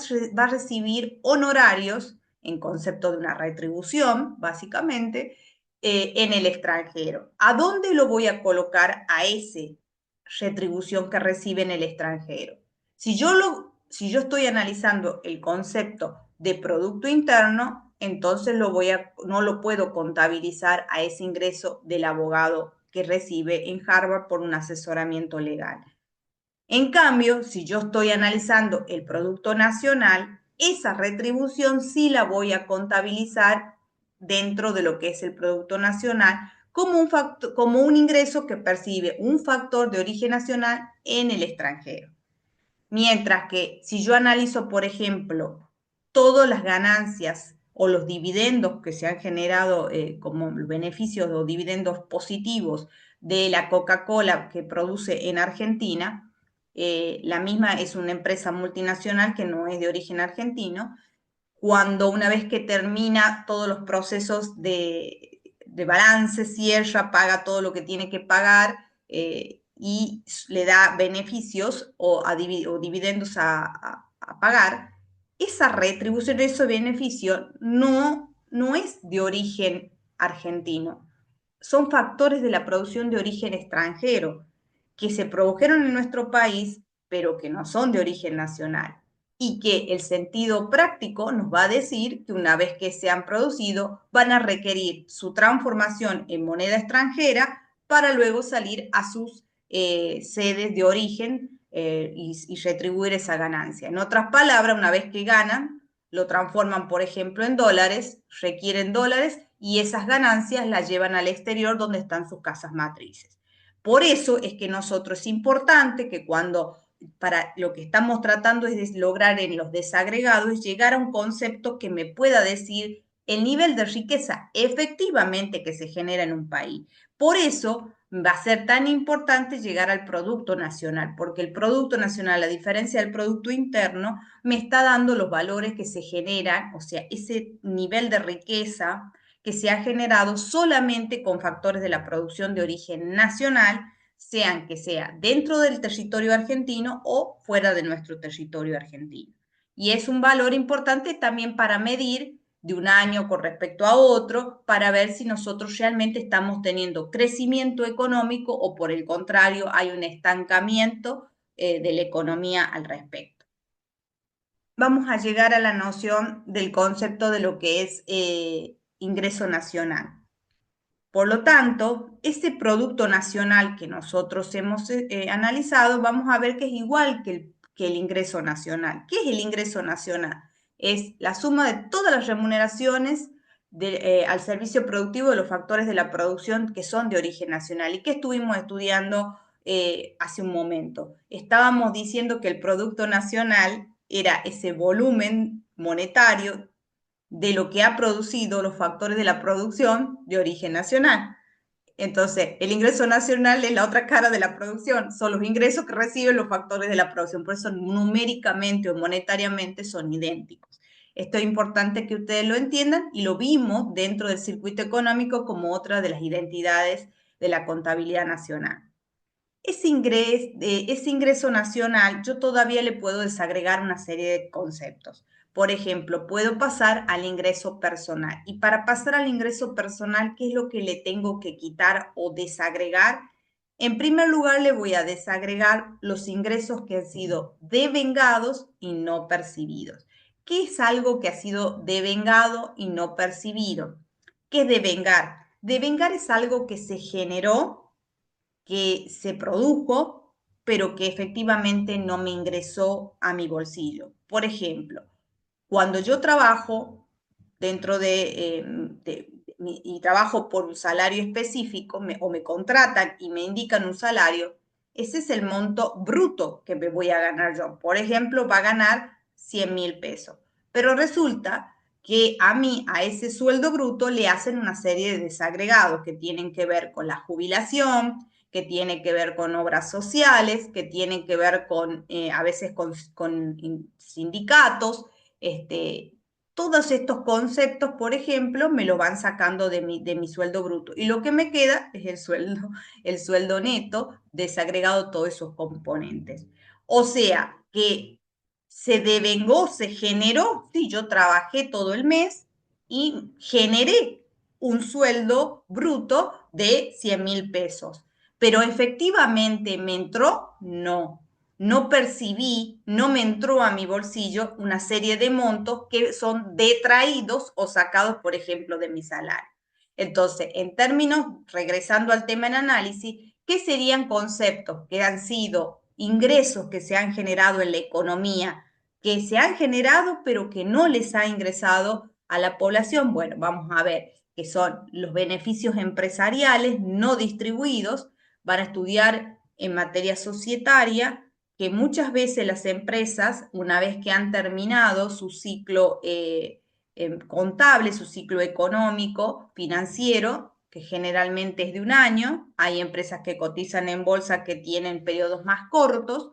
a recibir honorarios en concepto de una retribución, básicamente, en el extranjero. ¿A dónde lo voy a colocar a ese retribución que recibe en el extranjero? Si yo estoy analizando el concepto de Producto Interno, entonces no lo puedo contabilizar a ese ingreso del abogado que recibe en Harvard por un asesoramiento legal. En cambio, si yo estoy analizando el Producto Nacional, esa retribución sí la voy a contabilizar dentro de lo que es el Producto Nacional como un ingreso que percibe un factor de origen nacional en el extranjero. Mientras que si yo analizo, por ejemplo, todas las ganancias o los dividendos que se han generado como beneficios o dividendos positivos de la Coca-Cola que produce en Argentina, la misma es una empresa multinacional que no es de origen argentino. Cuando una vez que termina todos los procesos de balance, cierra, paga todo lo que tiene que pagar, y le da beneficios o dividendos a pagar, esa retribución, ese beneficio no es de origen argentino. Son factores de la producción de origen extranjero que se produjeron en nuestro país, pero que no son de origen nacional. Y que el sentido práctico nos va a decir que una vez que se han producido, van a requerir su transformación en moneda extranjera para luego salir a sus sedes de origen y retribuir esa ganancia. En otras palabras, una vez que ganan, lo transforman, por ejemplo, en dólares, requieren dólares y esas ganancias las llevan al exterior donde están sus casas matrices. Por eso es que nosotros es importante que para lo que estamos tratando es de lograr en los desagregados es llegar a un concepto que me pueda decir el nivel de riqueza efectivamente que se genera en un país. Por eso va a ser tan importante llegar al Producto Nacional, porque el Producto Nacional, a diferencia del Producto Interno, me está dando los valores que se generan, o sea, ese nivel de riqueza que se ha generado solamente con factores de la producción de origen nacional, sean que sea dentro del territorio argentino o fuera de nuestro territorio argentino. Y es un valor importante también para medir de un año con respecto a otro, para ver si nosotros realmente estamos teniendo crecimiento económico o por el contrario hay un estancamiento de la economía al respecto. Vamos a llegar a la noción del concepto de lo que es ingreso nacional. Por lo tanto, ese producto nacional que nosotros hemos analizado, vamos a ver que es igual que el ingreso nacional. ¿Qué es el ingreso nacional? Es la suma de todas las remuneraciones al servicio productivo de los factores de la producción que son de origen nacional. ¿Y qué estuvimos estudiando hace un momento? Estábamos diciendo que el producto nacional era ese volumen monetario de lo que ha producido los factores de la producción de origen nacional. Entonces, el ingreso nacional es la otra cara de la producción, son los ingresos que reciben los factores de la producción, por eso numéricamente o monetariamente son idénticos. Esto es importante que ustedes lo entiendan y lo vimos dentro del circuito económico como otra de las identidades de la contabilidad nacional. Ese ingreso nacional, yo todavía le puedo desagregar una serie de conceptos. Por ejemplo, puedo pasar al ingreso personal. Y para pasar al ingreso personal, ¿qué es lo que le tengo que quitar o desagregar? En primer lugar, le voy a desagregar los ingresos que han sido devengados y no percibidos. ¿Qué es algo que ha sido devengado y no percibido? ¿Qué es devengar? Devengar es algo que se generó, que se produjo, pero que efectivamente no me ingresó a mi bolsillo. Por ejemplo, cuando yo trabajo dentro y trabajo por un salario específico o me contratan y me indican un salario, ese es el monto bruto que me voy a ganar yo. Por ejemplo, va a ganar 100.000 pesos. Pero resulta que a mí, a ese sueldo bruto, le hacen una serie de desagregados que tienen que ver con la jubilación, que tiene que ver con obras sociales, que tienen que ver a veces con sindicatos, todos estos conceptos, por ejemplo, me lo van sacando de mi sueldo bruto. Y lo que me queda es el sueldo neto, desagregado todos esos componentes. O sea que se devengó, se generó, sí, yo trabajé todo el mes y generé un sueldo bruto de 100.000 pesos. Pero efectivamente me entró, no. No percibí, no me entró a mi bolsillo una serie de montos que son detraídos o sacados, por ejemplo, de mi salario. Entonces, en términos, regresando al tema en análisis, ¿qué serían conceptos que han sido ingresos que se han generado en la economía, que se han generado pero que no les ha ingresado a la población? Bueno, vamos a ver que son los beneficios empresariales no distribuidos, van a estudiar en materia societaria que muchas veces las empresas, una vez que han terminado su ciclo contable, su ciclo económico, financiero, que generalmente es de un año, hay empresas que cotizan en bolsa que tienen periodos más cortos,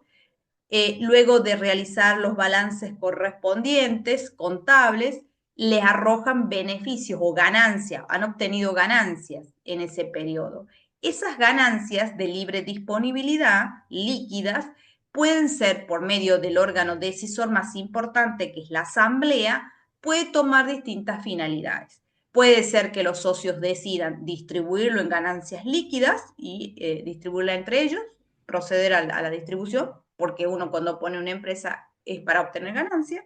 luego de realizar los balances correspondientes, contables, les arrojan beneficios o ganancias, han obtenido ganancias en ese periodo. Esas ganancias de libre disponibilidad, líquidas, pueden ser por medio del órgano decisor más importante, que es la asamblea, puede tomar distintas finalidades. Puede ser que los socios decidan distribuirlo en ganancias líquidas y distribuirla entre ellos, proceder a la distribución, porque uno cuando pone una empresa es para obtener ganancias,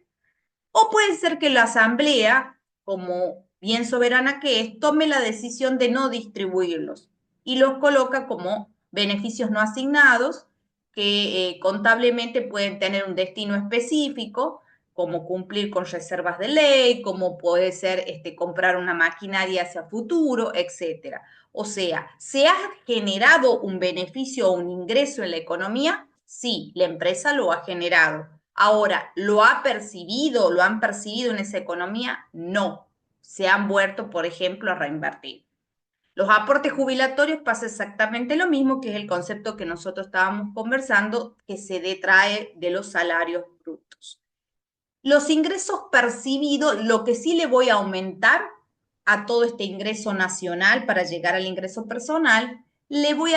o puede ser que la asamblea, como bien soberana que es, tome la decisión de no distribuirlos y los coloca como beneficios no asignados que contablemente pueden tener un destino específico, como cumplir con reservas de ley, como puede ser comprar una maquinaria hacia futuro, etcétera. O sea, ¿se ha generado un beneficio o un ingreso en la economía? Sí, la empresa lo ha generado. Ahora, ¿lo ha percibido, lo han percibido en esa economía? No. Se han vuelto, por ejemplo, a reinvertir. Los aportes jubilatorios pasa exactamente lo mismo, que es el concepto que nosotros estábamos conversando, que se detrae de los salarios brutos. Los ingresos percibidos, lo que sí le voy a aumentar a todo este ingreso nacional para llegar al ingreso personal, le voy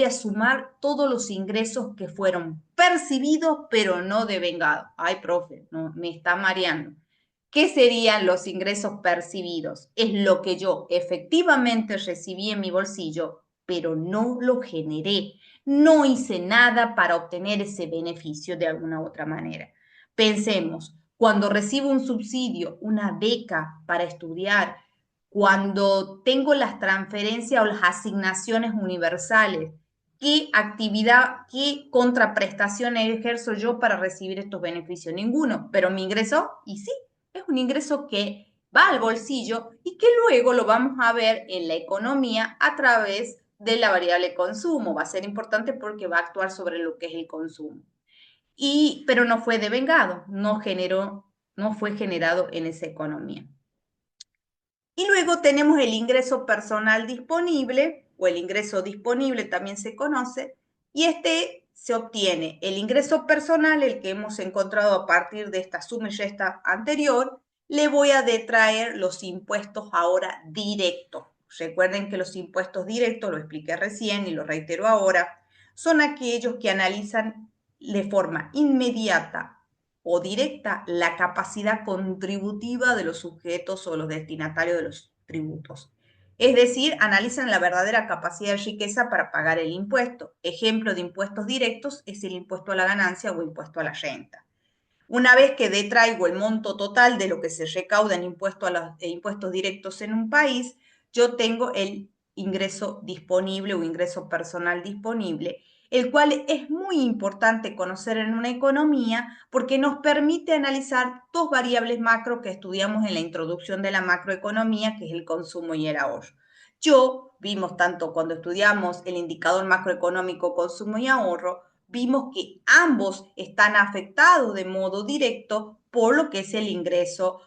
a sumar todos los ingresos que fueron percibidos pero no devengados. Ay, profe, no, me está mareando. ¿Qué serían los ingresos percibidos? Es lo que yo efectivamente recibí en mi bolsillo, pero no lo generé. No hice nada para obtener ese beneficio de alguna otra manera. Pensemos, cuando recibo un subsidio, una beca para estudiar, cuando tengo las transferencias o las asignaciones universales, ¿qué actividad, qué contraprestación ejerzo yo para recibir estos beneficios? Ninguno, pero mi ingreso, y sí, es un ingreso que va al bolsillo y que luego lo vamos a ver en la economía a través de la variable consumo. Va a ser importante porque va a actuar sobre lo que es el consumo. Pero no fue devengado, no fue generado en esa economía. Y luego tenemos el ingreso personal disponible, o el ingreso disponible también se conoce, y se obtiene el ingreso personal, el que hemos encontrado a partir de esta suma y resta anterior. Le voy a detraer los impuestos ahora directos. Recuerden que los impuestos directos, lo expliqué recién y lo reitero ahora, son aquellos que analizan de forma inmediata o directa la capacidad contributiva de los sujetos o los destinatarios de los tributos. Es decir, analizan la verdadera capacidad de riqueza para pagar el impuesto. Ejemplo de impuestos directos es el impuesto a la ganancia o impuesto a la renta. Una vez que detraigo el monto total de lo que se recauda en impuestos directos en un país, yo tengo el ingreso disponible o ingreso personal disponible, el cual es muy importante conocer en una economía porque nos permite analizar dos variables macro que estudiamos en la introducción de la macroeconomía, que es el consumo y el ahorro. Vimos tanto cuando estudiamos el indicador macroeconómico consumo y ahorro, vimos que ambos están afectados de modo directo por lo que es el ingreso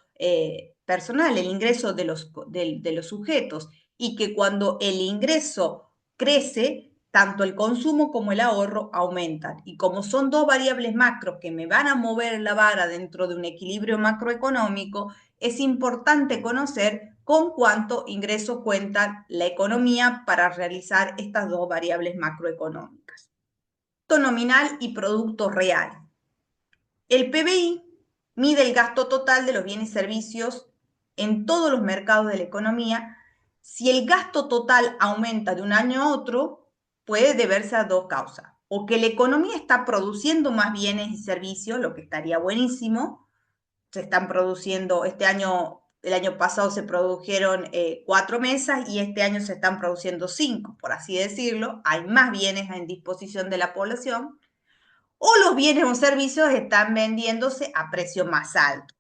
personal, el ingreso de los sujetos, y que cuando el ingreso crece, tanto el consumo como el ahorro aumentan. Y como son dos variables macro que me van a mover la vara dentro de un equilibrio macroeconómico, es importante conocer con cuánto ingreso cuenta la economía para realizar estas dos variables macroeconómicas. Nominal y producto real. El PBI mide el gasto total de los bienes y servicios en todos los mercados de la economía. Si el gasto total aumenta de un año a otro, puede deberse a dos causas. O que la economía está produciendo más bienes y servicios, lo que estaría buenísimo. Se están produciendo, este año, el año pasado se produjeron 4 mesas y este año se están produciendo 5, por así decirlo. Hay más bienes en disposición de la población. O los bienes o servicios están vendiéndose a precio más alto.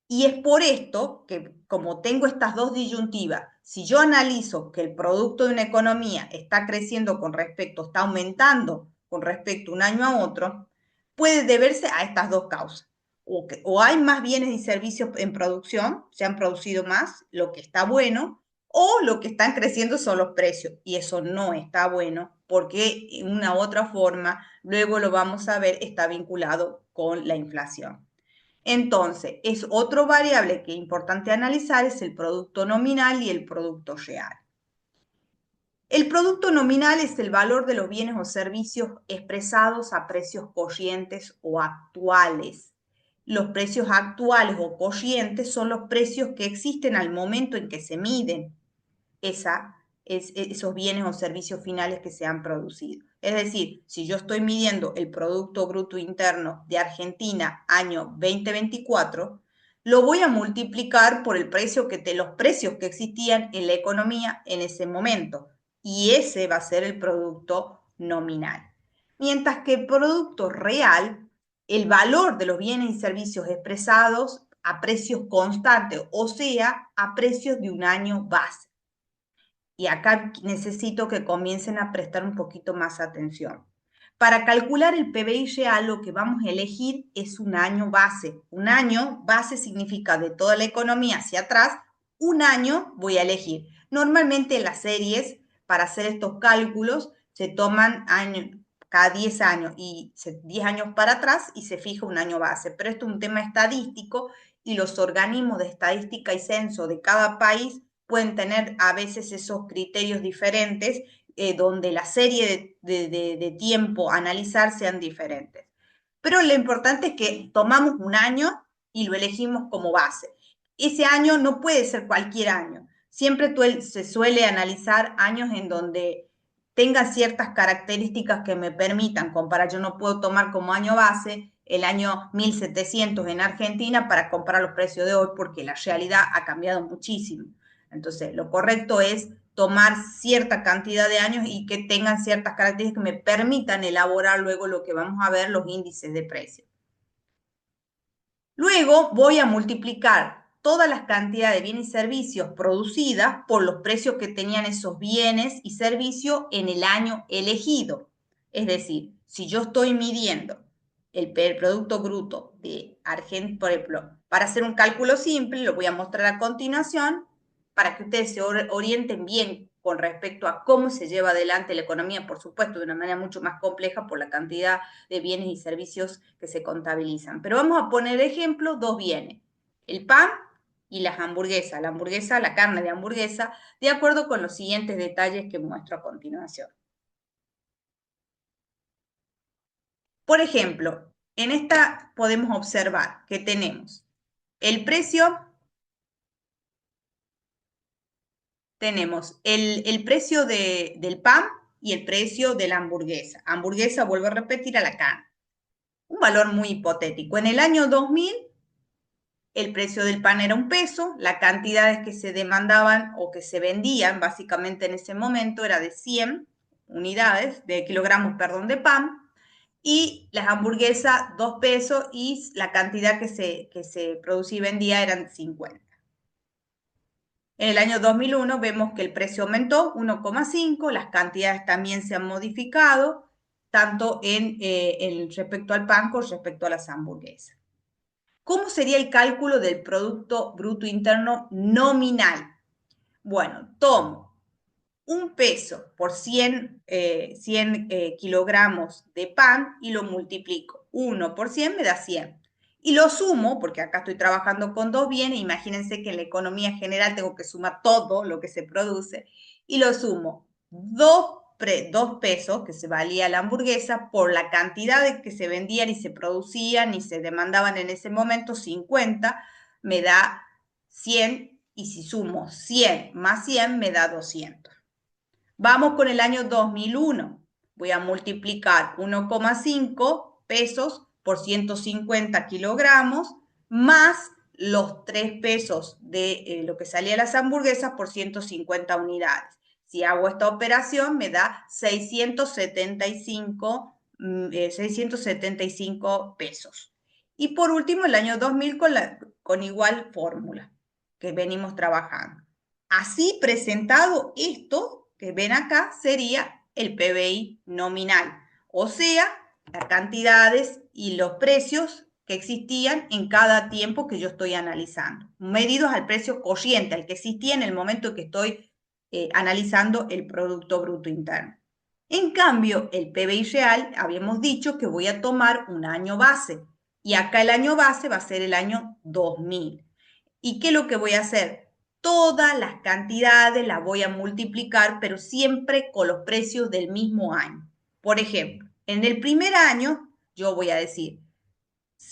Y es por esto que, como tengo estas dos disyuntivas, si yo analizo que el producto de una economía está creciendo con respecto, está aumentando con respecto un año a otro, puede deberse a estas dos causas. O hay más bienes y servicios en producción, se han producido más, lo que está bueno, o lo que están creciendo son los precios, y eso no está bueno, porque en una u otra forma, luego lo vamos a ver, está vinculado con la inflación. Entonces, es otro variable que es importante analizar, es el producto nominal y el producto real. El producto nominal es el valor de los bienes o servicios expresados a precios corrientes o actuales. Los precios actuales o corrientes son los precios que existen al momento en que se miden esos bienes o servicios finales que se han producido. Es decir, si yo estoy midiendo el Producto Bruto Interno de Argentina año 2024, lo voy a multiplicar por el precio los precios que existían en la economía en ese momento. Y ese va a ser el producto nominal. Mientras que el producto real, el valor de los bienes y servicios expresados a precios constantes, o sea, a precios de un año base. Y acá necesito que comiencen a prestar un poquito más atención. Para calcular el PBI real, lo que vamos a elegir es un año base. Un año base significa de toda la economía hacia atrás, un año voy a elegir. Normalmente las series, para hacer estos cálculos, se toman cada 10 años y 10 años para atrás y se fija un año base. Pero esto es un tema estadístico y los organismos de estadística y censo de cada país pueden tener a veces esos criterios diferentes, donde la serie de tiempo a analizar sean diferentes. Pero lo importante es que tomamos un año y lo elegimos como base. Ese año no puede ser cualquier año. Siempre se suele analizar años en donde tengan ciertas características que me permitan comparar. Yo no puedo tomar como año base el año 1700 en Argentina para comparar los precios de hoy, porque la realidad ha cambiado muchísimo. Entonces, lo correcto es tomar cierta cantidad de años y que tengan ciertas características que me permitan elaborar luego lo que vamos a ver, los índices de precios. Luego voy a multiplicar todas las cantidades de bienes y servicios producidas por los precios que tenían esos bienes y servicios en el año elegido. Es decir, si yo estoy midiendo el Producto Bruto de Argentina, por ejemplo, para hacer un cálculo simple, lo voy a mostrar a continuación, para que ustedes se orienten bien con respecto a cómo se lleva adelante la economía, por supuesto, de una manera mucho más compleja por la cantidad de bienes y servicios que se contabilizan. Pero vamos a poner de ejemplo dos bienes, el pan y las hamburguesas. La hamburguesa, la carne de hamburguesa, de acuerdo con los siguientes detalles que muestro a continuación. Por ejemplo, en esta podemos observar que tenemos el precio, el precio del pan y el precio de la hamburguesa. Hamburguesa, vuelvo a repetir, a la carne. Un valor muy hipotético. En el año 2000, el precio del pan era 1 peso, las cantidades que se demandaban o que se vendían básicamente en ese momento era de 100 unidades, de kilogramos, perdón, de pan, y las hamburguesas 2 pesos y la cantidad que se producía y vendía eran 50. En el año 2001 vemos que el precio aumentó 1,5, las cantidades también se han modificado, tanto en respecto al pan con respecto a las hamburguesas. ¿Cómo sería el cálculo del Producto Bruto Interno nominal? Bueno, tomo 1 peso por 100 kilogramos de pan y lo multiplico. 1 por 100 me da 100. Y lo sumo, porque acá estoy trabajando con dos bienes, imagínense que en la economía general tengo que sumar todo lo que se produce, y lo sumo. 2 2 pesos que se valía la hamburguesa por la cantidad de que se vendían y se producían y se demandaban en ese momento, 50, me da 100, y si sumo 100 más 100 me da 200. Vamos con el año 2001. Voy a multiplicar 1,5 pesos por 150 kilogramos más los 3 pesos de lo que salía las hamburguesas por 150 unidades. Si hago esta operación me da 675 pesos. Y por último, el año 2000 con igual fórmula que venimos trabajando. Así presentado, esto que ven acá sería el PBI nominal, o sea, las cantidades y los precios que existían en cada tiempo que yo estoy analizando, medidos al precio corriente, al que existía en el momento que estoy analizando el Producto Bruto Interno. En cambio, el PBI real, habíamos dicho que voy a tomar un año base, y acá el año base va a ser el año 2000. ¿Y qué es lo que voy a hacer? Todas las cantidades las voy a multiplicar, pero siempre con los precios del mismo año. Por ejemplo, en el primer año yo voy a decir,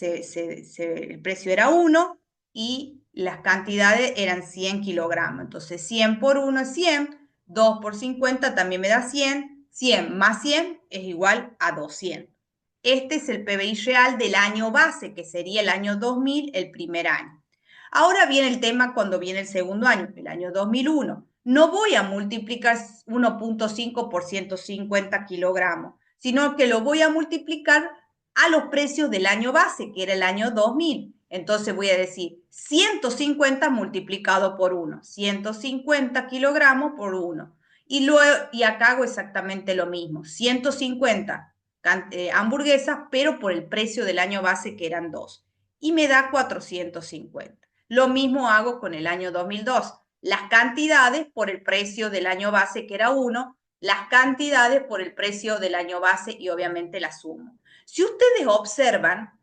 el precio era 1 y las cantidades eran 100 kilogramos. Entonces 100 por 1 es 100, 2 por 50 también me da 100, 100 más 100 es igual a 200. Este es el PBI real del año base, que sería el año 2000, el primer año. Ahora viene el tema cuando viene el segundo año, el año 2001. No voy a multiplicar 1,5 por 150 kilogramos, sino que lo voy a multiplicar a los precios del año base, que era el año 2000. Entonces voy a decir 150 multiplicado por 1, 150 kilogramos por 1. Y acá hago exactamente lo mismo, 150 hamburguesas, pero por el precio del año base, que eran 2. Y me da 450. Lo mismo hago con el año 2002. Las cantidades por el precio del año base, que era 1, las cantidades por el precio del año base y obviamente la sumo. Si ustedes observan,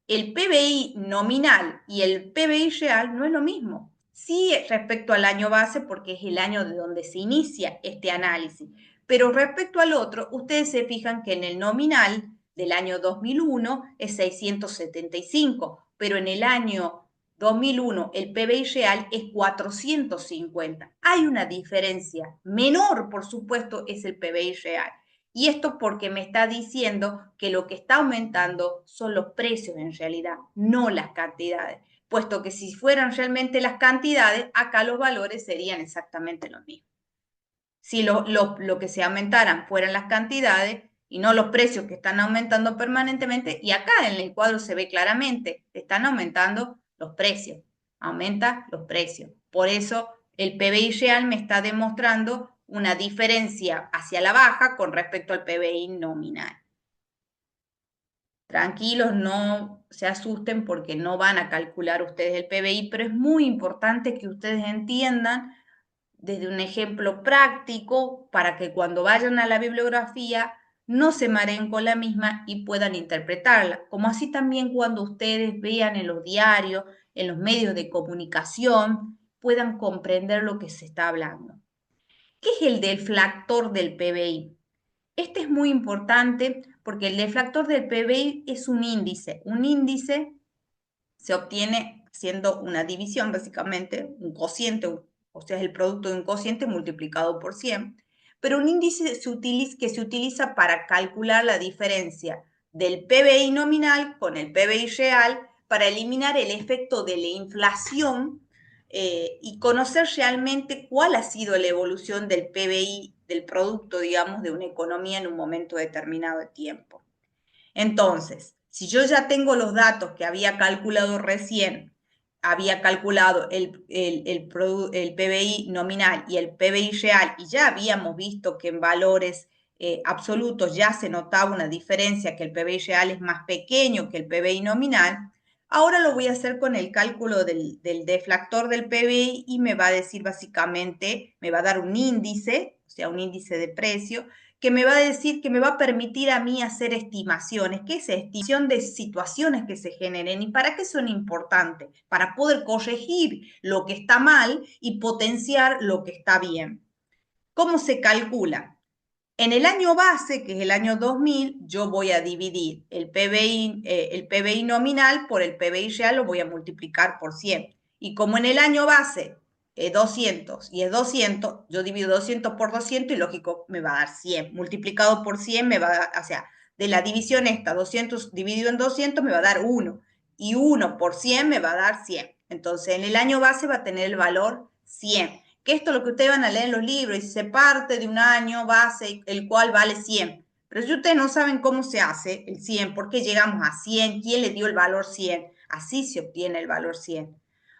el PBI nominal y el PBI real no es lo mismo. Sí, respecto al año base, porque es el año de donde se inicia este análisis. Pero respecto al otro, ustedes se fijan que en el nominal del año 2001 es 675, pero en el año 2001 el PBI real es 450. Hay una diferencia menor, por supuesto, es el PBI real. Y esto porque me está diciendo que lo que está aumentando son los precios en realidad, no las cantidades, puesto que si fueran realmente las cantidades, acá los valores serían exactamente los mismos. Si lo que se aumentaran fueran las cantidades y no los precios, que están aumentando permanentemente, y acá en el cuadro se ve claramente, están aumentando los precios, aumenta los precios. Por eso el PBI real me está demostrando una diferencia hacia la baja con respecto al PBI nominal. Tranquilos, no se asusten porque no van a calcular ustedes el PBI, pero es muy importante que ustedes entiendan desde un ejemplo práctico para que cuando vayan a la bibliografía no se mareen con la misma y puedan interpretarla, como así también cuando ustedes vean en los diarios, en los medios de comunicación, puedan comprender lo que se está hablando. ¿Qué es el deflactor del PBI? Este es muy importante porque el deflactor del PBI es un índice. Un índice se obtiene haciendo una división, básicamente, un cociente, o sea, es el producto de un cociente multiplicado por 100. Pero un índice que se utiliza para calcular la diferencia del PBI nominal con el PBI real para eliminar el efecto de la inflación y conocer realmente cuál ha sido la evolución del PBI, del producto, digamos, de una economía en un momento determinado de tiempo. Entonces, si yo ya tengo los datos que había calculado recién, había calculado el PBI nominal y el PBI real, y ya habíamos visto que en valores absolutos ya se notaba una diferencia, que el PBI real es más pequeño que el PBI nominal, ahora lo voy a hacer con el cálculo del deflactor del PBI y me va a decir básicamente, me va a dar un índice, o sea, un índice de precio, que me va a decir, que me va a permitir a mí hacer estimaciones. ¿Qué es estimación de situaciones que se generen y para qué son importantes? Para poder corregir lo que está mal y potenciar lo que está bien. ¿Cómo se calcula? En el año base, que es el año 2000, yo voy a dividir el PBI nominal por el PBI real, lo voy a multiplicar por 100. Y como en el año base es 200 y es 200, yo divido 200 por 200 y lógico me va a dar 100. Multiplicado por 100 me va a dar, o sea, de la división esta, 200 dividido en 200 me va a dar 1. Y 1 por 100 me va a dar 100. Entonces en el año base va a tener el valor 100. Que esto es lo que ustedes van a leer en los libros, y se parte de un año base, el cual vale 100. Pero si ustedes no saben cómo se hace el 100, por qué llegamos a 100, quién le dio el valor 100, así se obtiene el valor 100.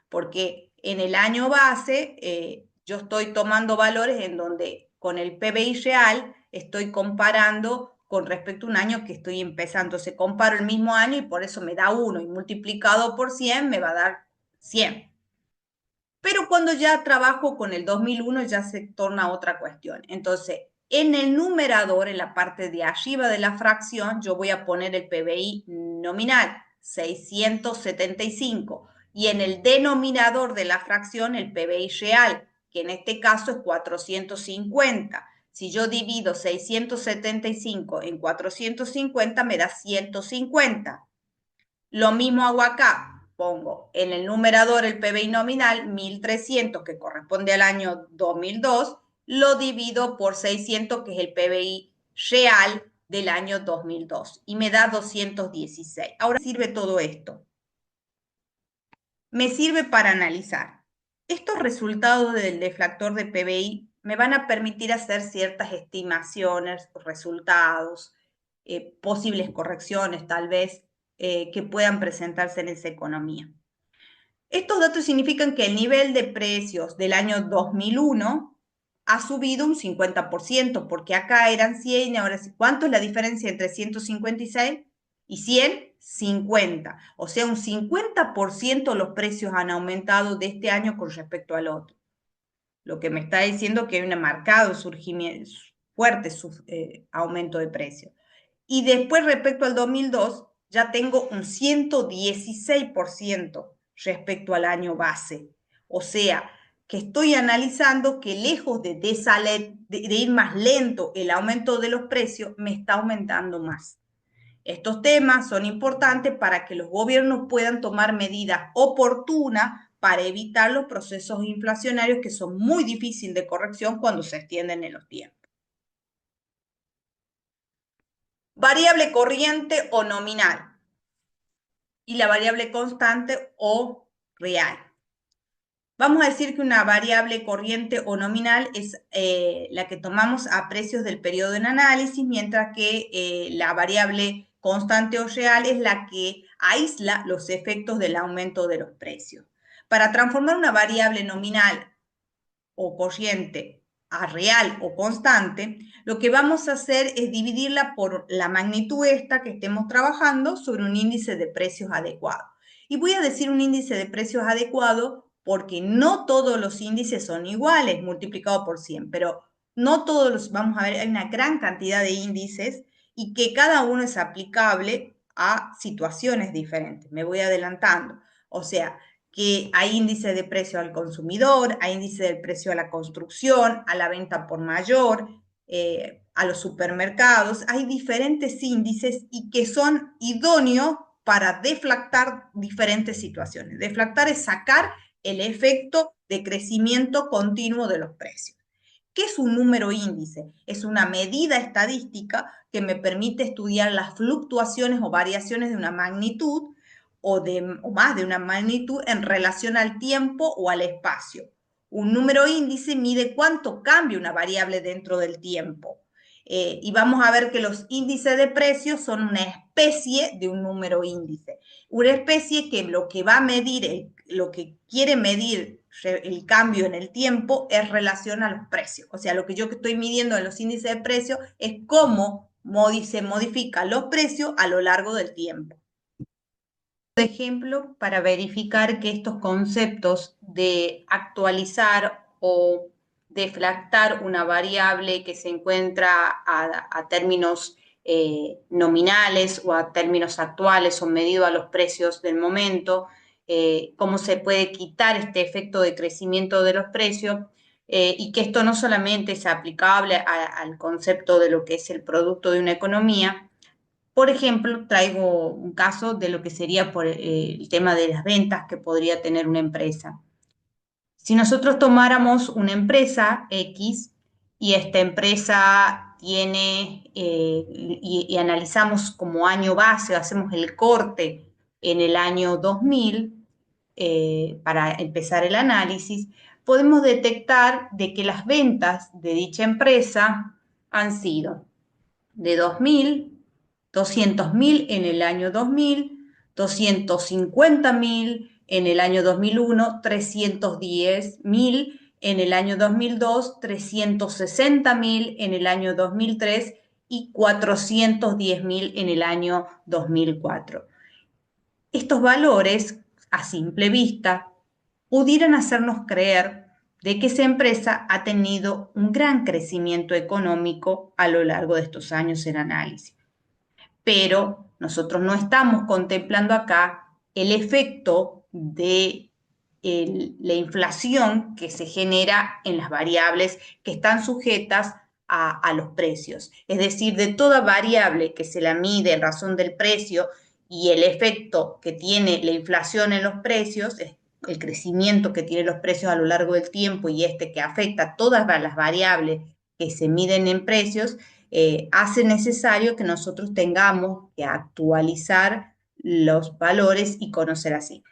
Porque en el año base yo estoy tomando valores en donde con el PBI real estoy comparando con respecto a un año que estoy empezando. Se comparo el mismo año y por eso me da 1 y multiplicado por 100 me va a dar 100. Pero cuando ya trabajo con el 2001 ya se torna otra cuestión. Entonces, en el numerador, en la parte de arriba de la fracción, yo voy a poner el PBI nominal, 675. Y en el denominador de la fracción, el PBI real, que en este caso es 450. Si yo divido 675 en 450, me da 150. Lo mismo hago acá, pongo en el numerador el PBI nominal, 1300, que corresponde al año 2002, lo divido por 600, que es el PBI real del año 2002, y me da 216. Ahora sirve todo esto. Me sirve para analizar. Estos resultados del deflactor de PBI me van a permitir hacer ciertas estimaciones, resultados, posibles correcciones tal vez que puedan presentarse en esa economía. Estos datos significan que el nivel de precios del año 2001 ha subido un 50%, porque acá eran 100 y ahora ¿cuánto es la diferencia entre 156 y 100? 50. O sea, un 50% los precios han aumentado de este año con respecto al otro. Lo que me está diciendo que hay un marcado surgimiento, fuerte aumento de precios. Y después, respecto al 2002, ya tengo un 116% respecto al año base. O sea, que estoy analizando que lejos de ir más lento el aumento de los precios, me está aumentando más. Estos temas son importantes para que los gobiernos puedan tomar medidas oportunas para evitar los procesos inflacionarios que son muy difíciles de corrección cuando se extienden en los tiempos. Variable corriente o nominal y la variable constante o real. Vamos a decir que una variable corriente o nominal es la que tomamos a precios del periodo en análisis, mientras que la variable constante o real es la que aísla los efectos del aumento de los precios. Para transformar una variable nominal o corriente a real o constante, lo que vamos a hacer es dividirla por la magnitud esta que estemos trabajando sobre un índice de precios adecuado. Y voy a decir un índice de precios adecuado porque no todos los índices son iguales, multiplicado por 100, pero no todos los, vamos a ver, hay una gran cantidad de índices y que cada uno es aplicable a situaciones diferentes. Me voy adelantando. O sea, que hay índice de precio al consumidor, hay índice del precio a la construcción, a la venta por mayor, a los supermercados. Hay diferentes índices y que son idóneos para deflactar diferentes situaciones. Deflactar es sacar el efecto de crecimiento continuo de los precios. ¿Qué es un número índice? Es una medida estadística que me permite estudiar las fluctuaciones o variaciones de una magnitud o más de una magnitud en relación al tiempo o al espacio. Un número índice mide cuánto cambia una variable dentro del tiempo. Y vamos a ver que los índices de precios son una especie de un número índice. Una especie que lo que va a medir, lo que quiere medir el cambio en el tiempo es relación a los precios. O sea, lo que yo estoy midiendo en los índices de precios es cómo se modifican los precios a lo largo del tiempo. De ejemplo, para verificar que estos conceptos de actualizar o deflactar una variable que se encuentra a términos nominales o a términos actuales o medido a los precios del momento, cómo se puede quitar este efecto de crecimiento de los precios, y que esto no solamente es aplicable al concepto de lo que es el producto de una economía. Por ejemplo, traigo un caso de lo que sería por el tema de las ventas que podría tener una empresa. Si nosotros tomáramos una empresa X y esta empresa tiene, y analizamos como año base, hacemos el corte en el año 2000, para empezar el análisis, podemos detectar de que las ventas de dicha empresa han sido de 2.000, 200.000 en el año 2000, 250.000 en el año 2001, 310.000 en el año 2002, 360.000 en el año 2003 y 410.000 en el año 2004. Estos valores, a simple vista, pudieran hacernos creer de que esa empresa ha tenido un gran crecimiento económico a lo largo de estos años en análisis. Pero nosotros no estamos contemplando acá el efecto de la inflación que se genera en las variables que están sujetas a los precios. Es decir, de toda variable que se la mide en razón del precio y el efecto que tiene la inflación en los precios, el crecimiento que tienen los precios a lo largo del tiempo y este que afecta a todas las variables que se miden en precios, hace necesario que nosotros tengamos que actualizar los valores y conocer así.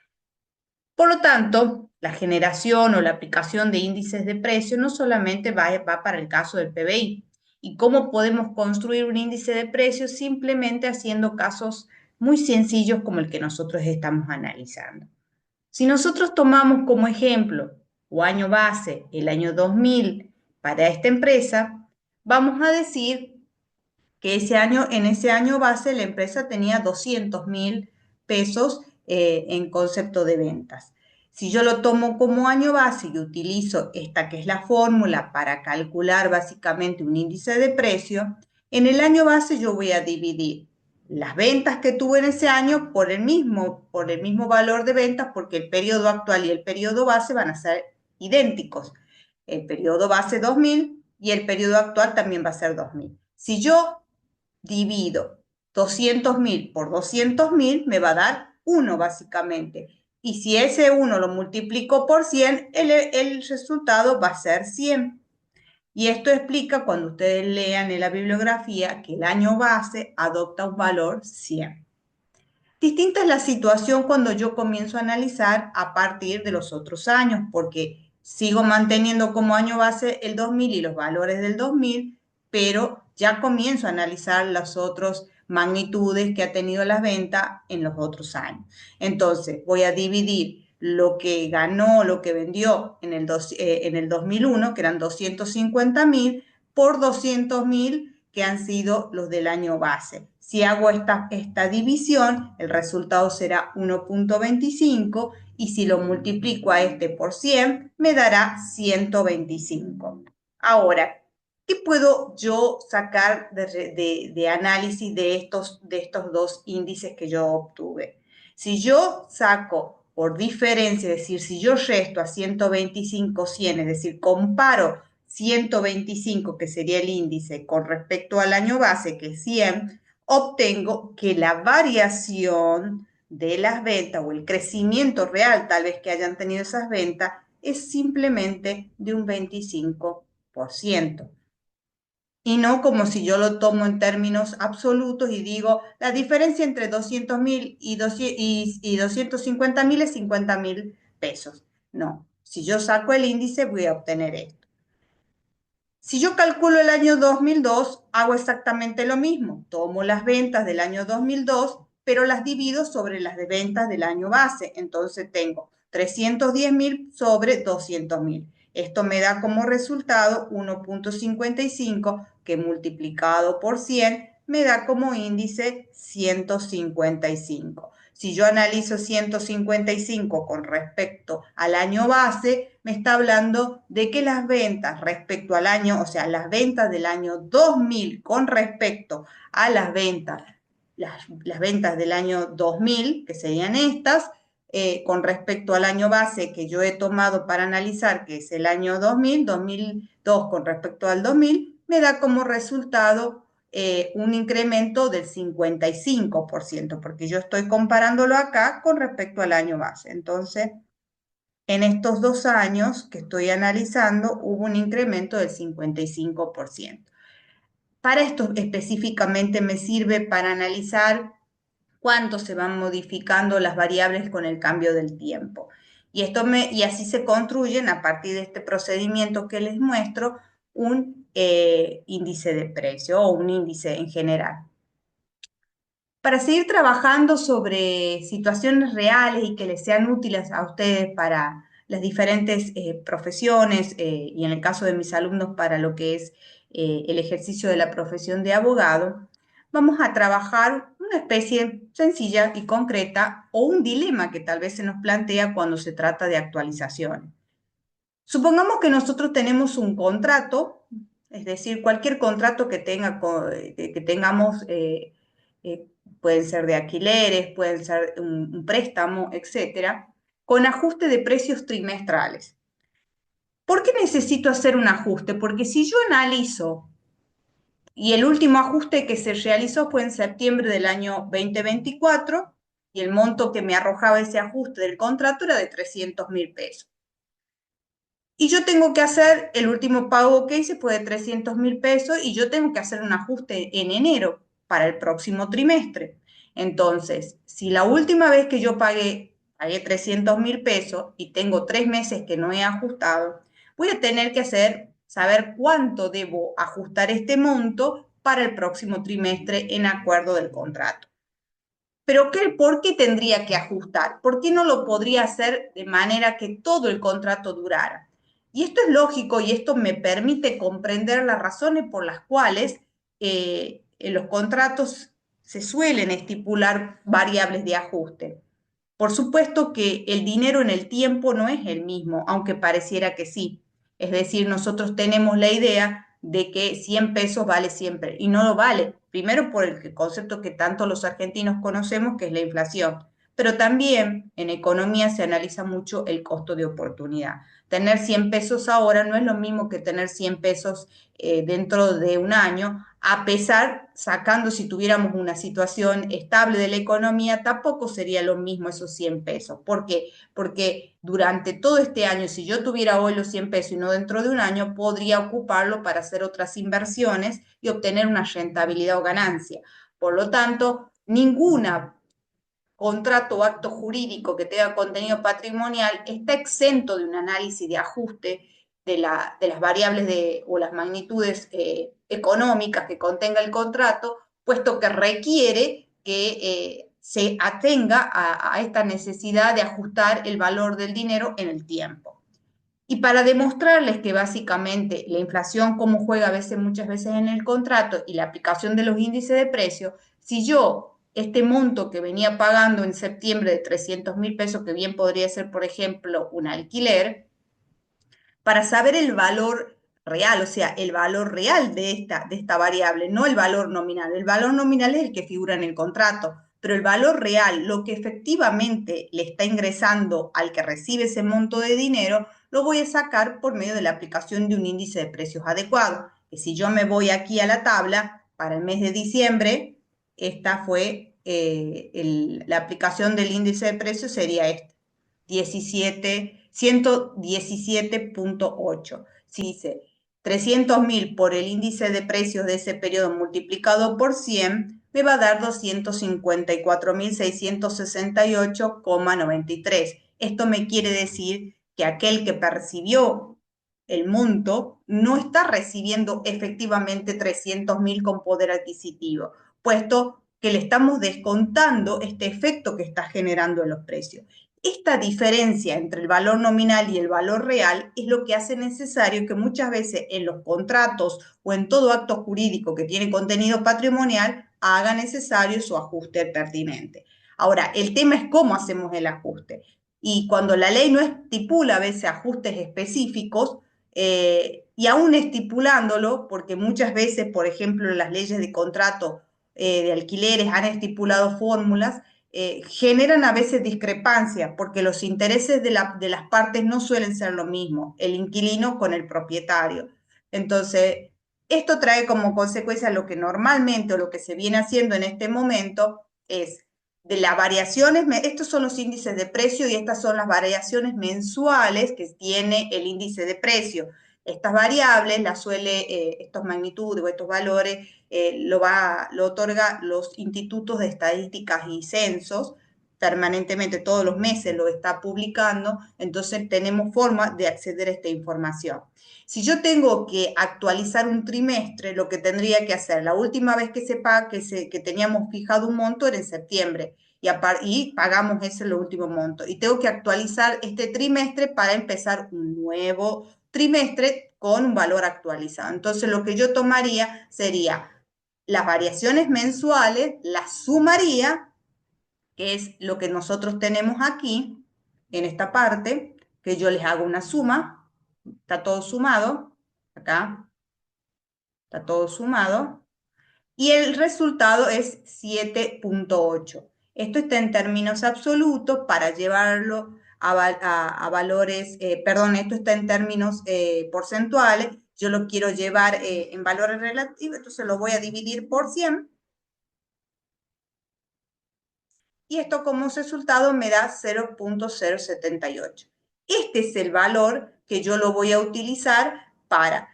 Por lo tanto, la generación o la aplicación de índices de precio no solamente va para el caso del PBI. ¿Y cómo podemos construir un índice de precios? Simplemente haciendo casos muy sencillos como el que nosotros estamos analizando. Si nosotros tomamos como ejemplo o año base el año 2000 para esta empresa, vamos a decir que en ese año base la empresa tenía 200.000 pesos en concepto de ventas. Si yo lo tomo como año base y utilizo esta que es la fórmula para calcular básicamente un índice de precio, en el año base yo voy a dividir las ventas que tuve en ese año por el mismo valor de ventas, porque el periodo actual y el periodo base van a ser idénticos. El periodo base 2000 y el periodo actual también va a ser 2000. Si yo divido 200.000 por 200.000, me va a dar 1 básicamente. Y si ese 1 lo multiplico por 100, el resultado va a ser 100. Y esto explica cuando ustedes lean en la bibliografía que el año base adopta un valor 100. Distinta es la situación cuando yo comienzo a analizar a partir de los otros años, porque sigo manteniendo como año base el 2000 y los valores del 2000, pero ya comienzo a analizar las otras magnitudes que ha tenido las ventas en los otros años. Entonces, voy a dividir lo que ganó, lo que vendió en el 2001, que eran 250.000, por 200.000, que han sido los del año base. Si hago esta división, el resultado será 1.25 y si lo multiplico a este por 100, me dará 125. Ahora, ¿qué puedo yo sacar de análisis de estos dos índices que yo obtuve? Si yo saco por diferencia, es decir, si yo resto a 125 100, es decir, comparo 125, que sería el índice, con respecto al año base, que es 100, obtengo que la variación de las ventas o el crecimiento real, tal vez que hayan tenido esas ventas, es simplemente de un 25%. Y no como si yo lo tomo en términos absolutos y digo, la diferencia entre 200.000 y 250.000 es 50.000 pesos. No, si yo saco el índice voy a obtener esto. Si yo calculo el año 2002, hago exactamente lo mismo. Tomo las ventas del año 2002, pero las divido sobre las de ventas del año base. Entonces tengo 310.000 sobre 200.000. Esto me da como resultado 1.55, que multiplicado por 100 me da como índice 155. Si yo analizo 155 con respecto al año base, me está hablando de que las ventas respecto al año, o sea, las ventas del año 2000 con respecto a las ventas del año 2000, que serían estas, con respecto al año base que yo he tomado para analizar, que es el año 2002 con respecto al 2000, me da como resultado un incremento del 55%, porque yo estoy comparándolo acá con respecto al año base. Entonces, en estos 2 años que estoy analizando, hubo un incremento del 55%. Para esto específicamente me sirve para analizar cuánto se van modificando las variables con el cambio del tiempo. Y así se construyen, a partir de este procedimiento que les muestro, un índice de precio o un índice en general. Para seguir trabajando sobre situaciones reales y que les sean útiles a ustedes para las diferentes profesiones y en el caso de mis alumnos para lo que es el ejercicio de la profesión de abogado, vamos a trabajar una especie sencilla y concreta o un dilema que tal vez se nos plantea cuando se trata de actualizaciones. Supongamos que nosotros tenemos un contrato, es decir, cualquier contrato que tengamos, eh, pueden ser de alquileres, pueden ser un préstamo, etcétera, con ajuste de precios trimestrales. ¿Por qué necesito hacer un ajuste? Porque si yo analizo, y el último ajuste que se realizó fue en septiembre del año 2024, y el monto que me arrojaba ese ajuste del contrato era de 300.000 pesos. Y yo tengo que hacer, el último pago que hice fue de 300.000 pesos y yo tengo que hacer un ajuste en enero para el próximo trimestre. Entonces, si la última vez que yo pagué 300.000 pesos y tengo 3 meses que no he ajustado, voy a tener que saber cuánto debo ajustar este monto para el próximo trimestre en acuerdo del contrato. Pero ¿por qué tendría que ajustar? ¿Por qué no lo podría hacer de manera que todo el contrato durara? Y esto es lógico y esto me permite comprender las razones por las cuales en los contratos se suelen estipular variables de ajuste. Por supuesto que el dinero en el tiempo no es el mismo, aunque pareciera que sí. Es decir, nosotros tenemos la idea de que 100 pesos vale siempre y no lo vale. Primero por el concepto que tanto los argentinos conocemos, que es la inflación. Pero también en economía se analiza mucho el costo de oportunidad. Tener 100 pesos ahora no es lo mismo que tener 100 pesos dentro de un año, a pesar, sacando si tuviéramos una situación estable de la economía, tampoco sería lo mismo esos 100 pesos. ¿Por qué? Porque durante todo este año, si yo tuviera hoy los 100 pesos y no dentro de un año, podría ocuparlo para hacer otras inversiones y obtener una rentabilidad o ganancia. Por lo tanto, ninguna contrato o acto jurídico que tenga contenido patrimonial está exento de un análisis de ajuste de las variables o las magnitudes económicas que contenga el contrato, puesto que requiere que se atenga a esta necesidad de ajustar el valor del dinero en el tiempo. Y para demostrarles que básicamente la inflación, como juega muchas veces en el contrato y la aplicación de los índices de precios, si yo este monto que venía pagando en septiembre de 300.000 pesos, que bien podría ser, por ejemplo, un alquiler, para saber el valor real, o sea, el valor real de esta variable, no el valor nominal. El valor nominal es el que figura en el contrato, pero el valor real, lo que efectivamente le está ingresando al que recibe ese monto de dinero, lo voy a sacar por medio de la aplicación de un índice de precios adecuado. Que si yo me voy aquí a la tabla, para el mes de diciembre, esta fue la aplicación del índice de precios sería esta. 117.8. Si dice 300.000 por el índice de precios de ese periodo multiplicado por 100, me va a dar 254.668,93. Esto me quiere decir que aquel que percibió el monto no está recibiendo efectivamente 300.000 con poder adquisitivo, puesto que le estamos descontando este efecto que está generando en los precios. Esta diferencia entre el valor nominal y el valor real es lo que hace necesario que muchas veces en los contratos o en todo acto jurídico que tiene contenido patrimonial haga necesario su ajuste pertinente. Ahora, el tema es cómo hacemos el ajuste. Y cuando la ley no estipula a veces ajustes específicos, y aún estipulándolo, porque muchas veces, por ejemplo, las leyes de contrato de alquileres han estipulado fórmulas, generan a veces discrepancias porque los intereses de las partes no suelen ser lo mismo, el inquilino con el propietario. Entonces, esto trae como consecuencia lo que normalmente o lo que se viene haciendo en este momento es de las variaciones, estos son los índices de precio y estas son las variaciones mensuales que tiene el índice de precio. Estas variables las suele, estos magnitudes o estos valores, lo otorga los institutos de estadísticas y censos permanentemente, todos los meses lo está publicando, entonces tenemos forma de acceder a esta información. Si yo tengo que actualizar un trimestre, lo que tendría que hacer, la última vez que se paga, que teníamos fijado un monto era en septiembre y pagamos ese el último monto. Y tengo que actualizar este trimestre para empezar un nuevo trimestre con un valor actualizado. Entonces lo que yo tomaría sería las variaciones mensuales, las sumaría, que es lo que nosotros tenemos aquí, en esta parte, que yo les hago una suma, está todo sumado, acá, está todo sumado, y el resultado es 7,8. Esto está en términos absolutos para llevarlo a valores, perdón, esto está en términos porcentuales, yo lo quiero llevar en valores relativos, entonces lo voy a dividir por 100 y esto como resultado me da 0,078. Este es el valor que yo lo voy a utilizar para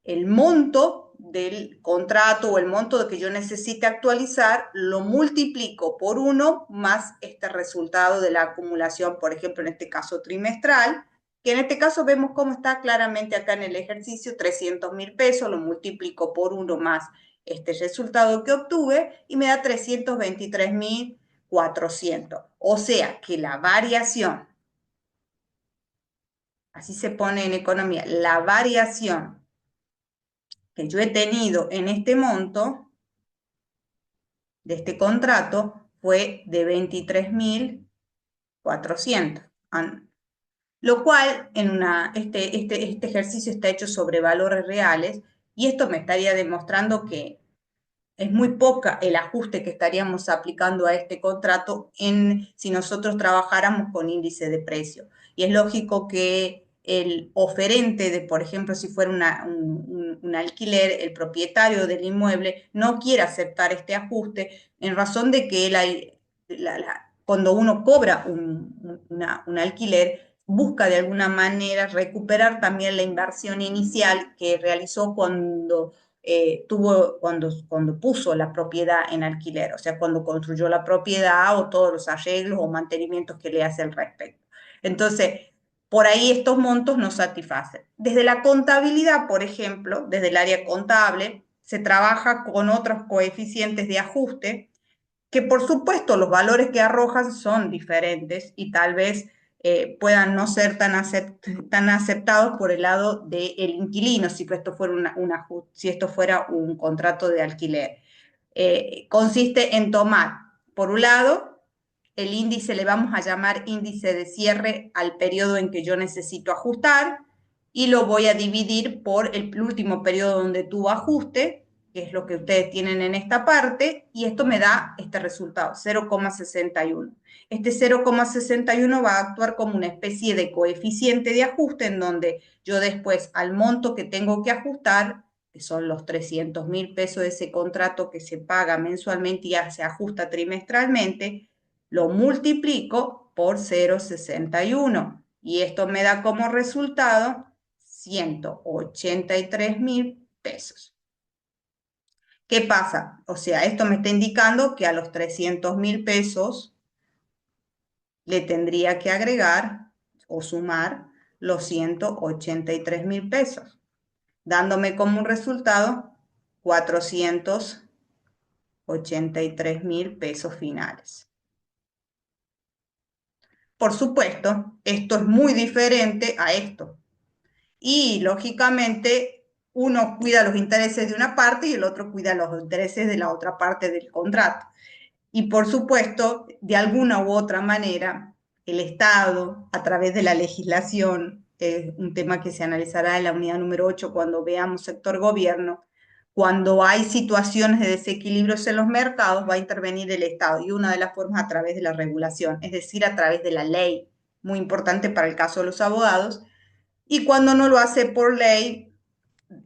el monto del contrato o el monto de que yo necesite actualizar, lo multiplico por 1 más este resultado de la acumulación, por ejemplo, en este caso trimestral, que en este caso vemos cómo está claramente acá en el ejercicio, 300.000 pesos, lo multiplico por 1 más este resultado que obtuve y me da 323.400. O sea que la variación, así se pone en economía, la variación que yo he tenido en este monto de este contrato fue de 23.400, lo cual este ejercicio está hecho sobre valores reales y esto me estaría demostrando que es muy poca el ajuste que estaríamos aplicando a este contrato si nosotros trabajáramos con índice de precio. Y es lógico que el oferente de, por ejemplo, si fuera un alquiler, el propietario del inmueble no quiere aceptar este ajuste en razón de que cuando uno cobra un alquiler, busca de alguna manera recuperar también la inversión inicial que realizó cuando puso la propiedad en alquiler, o sea, cuando construyó la propiedad o todos los arreglos o mantenimientos que le hace al respecto. Entonces, por ahí estos montos no satisfacen. Desde la contabilidad, por ejemplo, desde el área contable, se trabaja con otros coeficientes de ajuste que por supuesto los valores que arrojan son diferentes y tal vez puedan no ser tan aceptados por el lado del inquilino si esto fuera si esto fuera un contrato de alquiler. Consiste en tomar, por un lado, el índice le vamos a llamar índice de cierre al periodo en que yo necesito ajustar y lo voy a dividir por el último periodo donde tuvo ajuste, que es lo que ustedes tienen en esta parte, y esto me da este resultado, 0,61. Este 0,61 va a actuar como una especie de coeficiente de ajuste en donde yo después al monto que tengo que ajustar, que son los 300.000 pesos de ese contrato que se paga mensualmente y ya se ajusta trimestralmente, lo multiplico por 0,61 y esto me da como resultado 183.000 pesos. ¿Qué pasa? O sea, esto me está indicando que a los 300.000 pesos le tendría que agregar o sumar los 183.000 pesos, dándome como un resultado 483.000 pesos finales. Por supuesto, esto es muy diferente a esto. Y lógicamente uno cuida los intereses de una parte y el otro cuida los intereses de la otra parte del contrato. Y por supuesto, de alguna u otra manera, el Estado, a través de la legislación, un tema que se analizará en la unidad número 8 cuando veamos sector gobierno, Cuando hay situaciones de desequilibrios en los mercados, va a intervenir el Estado y una de las formas a través de la regulación, es decir, a través de la ley, muy importante para el caso de los abogados, y cuando no lo hace por ley,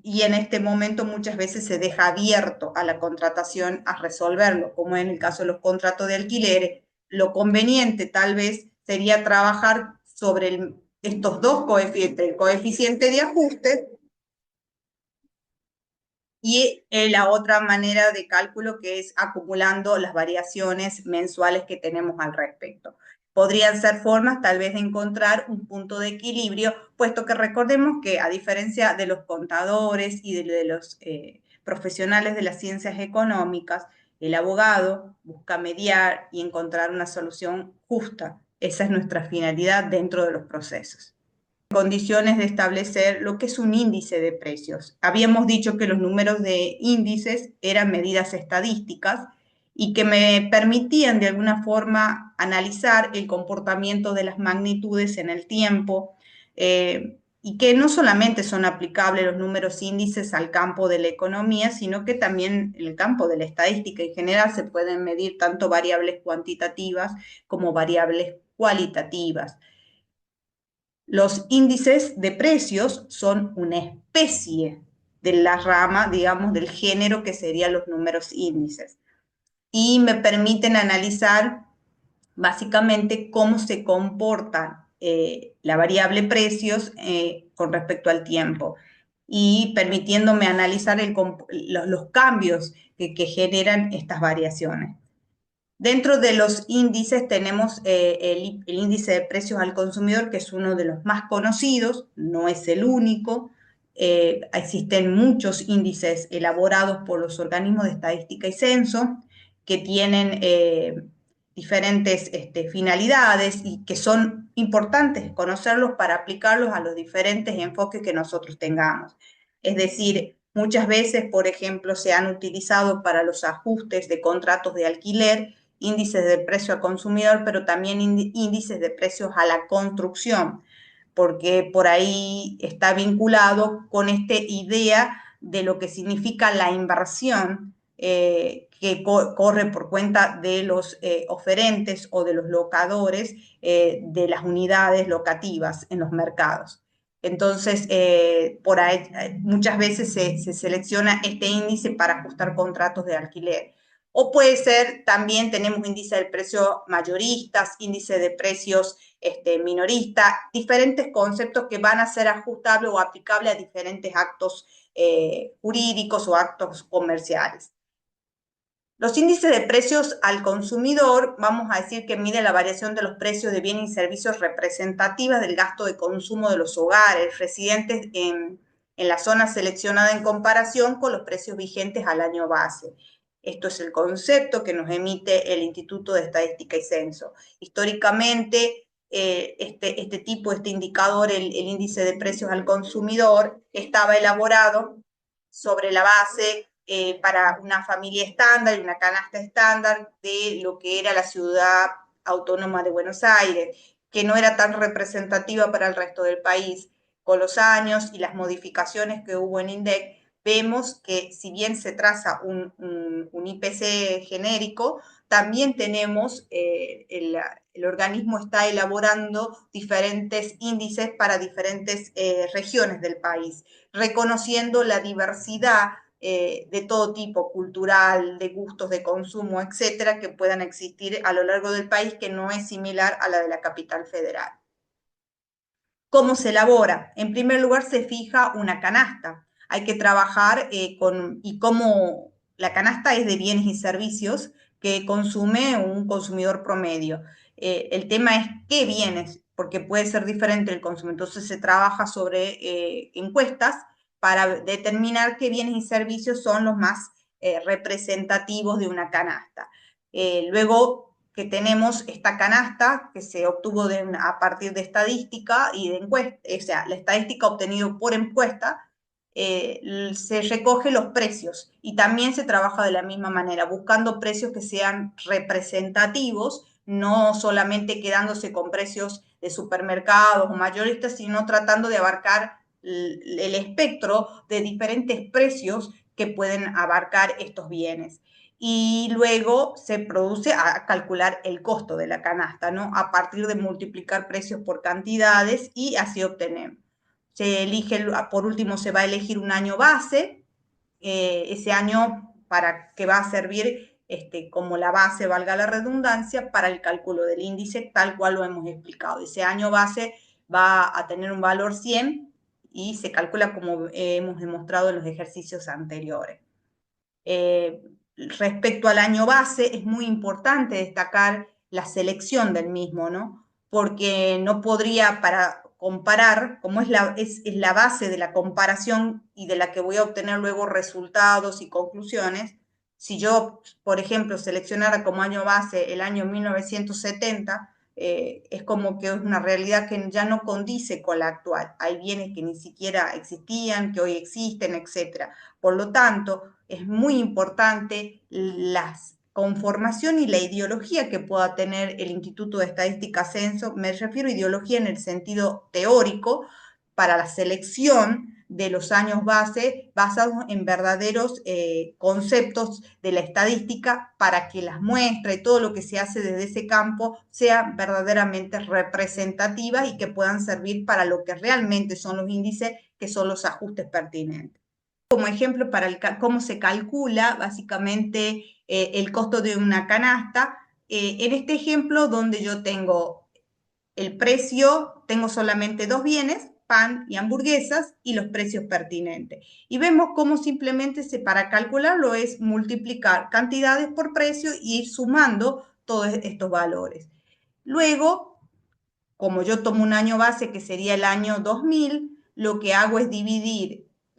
y en este momento muchas veces se deja abierto a la contratación a resolverlo, como en el caso de los contratos de alquileres, lo conveniente tal vez sería trabajar sobre estos dos coeficientes, el coeficiente de ajuste y la otra manera de cálculo que es acumulando las variaciones mensuales que tenemos al respecto. Podrían ser formas tal vez de encontrar un punto de equilibrio, puesto que recordemos que a diferencia de los contadores y de los profesionales de las ciencias económicas, el abogado busca mediar y encontrar una solución justa. Esa es nuestra finalidad dentro de los procesos. Condiciones de establecer lo que es un índice de precios. Habíamos dicho que los números de índices eran medidas estadísticas y que me permitían de alguna forma analizar el comportamiento de las magnitudes en el tiempo y que no solamente son aplicables los números índices al campo de la economía, sino que también en el campo de la estadística en general se pueden medir tanto variables cuantitativas como variables cualitativas. Los índices de precios son una especie de la rama, digamos, del género que serían los números índices. Y me permiten analizar básicamente cómo se comporta la variable precios con respecto al tiempo y permitiéndome analizar los cambios que generan estas variaciones. Dentro de los índices tenemos el índice de precios al consumidor, que es uno de los más conocidos, no es el único. Existen muchos índices elaborados por los organismos de estadística y censo que tienen diferentes finalidades y que son importantes conocerlos para aplicarlos a los diferentes enfoques que nosotros tengamos. Es decir, muchas veces, por ejemplo, se han utilizado para los ajustes de contratos de alquiler índices de precio al consumidor, pero también índices de precios a la construcción, porque por ahí está vinculado con esta idea de lo que significa la inversión que corre por cuenta de los oferentes o de los locadores de las unidades locativas en los mercados. Entonces, por ahí, muchas veces se selecciona este índice para ajustar contratos de alquiler. O puede ser, también tenemos índice de precios mayoristas, índice de precios minoristas, diferentes conceptos que van a ser ajustables o aplicables a diferentes actos jurídicos o actos comerciales. Los índices de precios al consumidor, vamos a decir que mide la variación de los precios de bienes y servicios representativas del gasto de consumo de los hogares residentes en la zona seleccionada en comparación con los precios vigentes al año base. Esto es el concepto que nos emite el Instituto de Estadística y Censo. Históricamente, este indicador, el índice de precios al consumidor, estaba elaborado sobre la base para una familia estándar y una canasta estándar de lo que era la ciudad autónoma de Buenos Aires, que no era tan representativa para el resto del país. Con los años y las modificaciones que hubo en INDEC, vemos que si bien se traza un IPC genérico, también tenemos, el organismo está elaborando diferentes índices para diferentes regiones del país, reconociendo la diversidad de todo tipo, cultural, de gustos de consumo, etcétera, que puedan existir a lo largo del país, que no es similar a la de la capital federal. ¿Cómo se elabora? En primer lugar, se fija una canasta. Hay que trabajar y cómo la canasta es de bienes y servicios que consume un consumidor promedio. El tema es qué bienes, porque puede ser diferente el consumo. Entonces se trabaja sobre encuestas para determinar qué bienes y servicios son los más representativos de una canasta. Luego que tenemos esta canasta que se obtuvo a partir de estadística y de encuesta, o sea, la estadística obtenida por encuesta, se recoge los precios y también se trabaja de la misma manera, buscando precios que sean representativos, no solamente quedándose con precios de supermercados o mayoristas, sino tratando de abarcar el espectro de diferentes precios que pueden abarcar estos bienes. Y luego se produce a calcular el costo de la canasta, ¿no? A partir de multiplicar precios por cantidades y así obtenemos. Se elige, por último, se va a elegir un año base, ese año para que va a servir como la base, valga la redundancia, para el cálculo del índice, tal cual lo hemos explicado. Ese año base va a tener un valor 100 y se calcula como hemos demostrado en los ejercicios anteriores. Respecto al año base, es muy importante destacar la selección del mismo, ¿no? Porque no podría, para comparar, como es la base de la comparación y de la que voy a obtener luego resultados y conclusiones, si yo, por ejemplo, seleccionara como año base el año 1970, es como que es una realidad que ya no condice con la actual. Hay bienes que ni siquiera existían, que hoy existen, etc. Por lo tanto, es muy importante la conformación y la ideología que pueda tener el Instituto de Estadística Censo. Me refiero a ideología en el sentido teórico para la selección de los años base basados en verdaderos conceptos de la estadística para que las muestras y todo lo que se hace desde ese campo sean verdaderamente representativas y que puedan servir para lo que realmente son los índices, que son los ajustes pertinentes. Como ejemplo para cómo se calcula básicamente el costo de una canasta, en este ejemplo donde yo tengo el precio, tengo solamente dos bienes, pan y hamburguesas, y los precios pertinentes. Y vemos cómo simplemente para calcularlo es multiplicar cantidades por precio y ir sumando todos estos valores. Luego, como yo tomo un año base que sería el año 2000, lo que hago es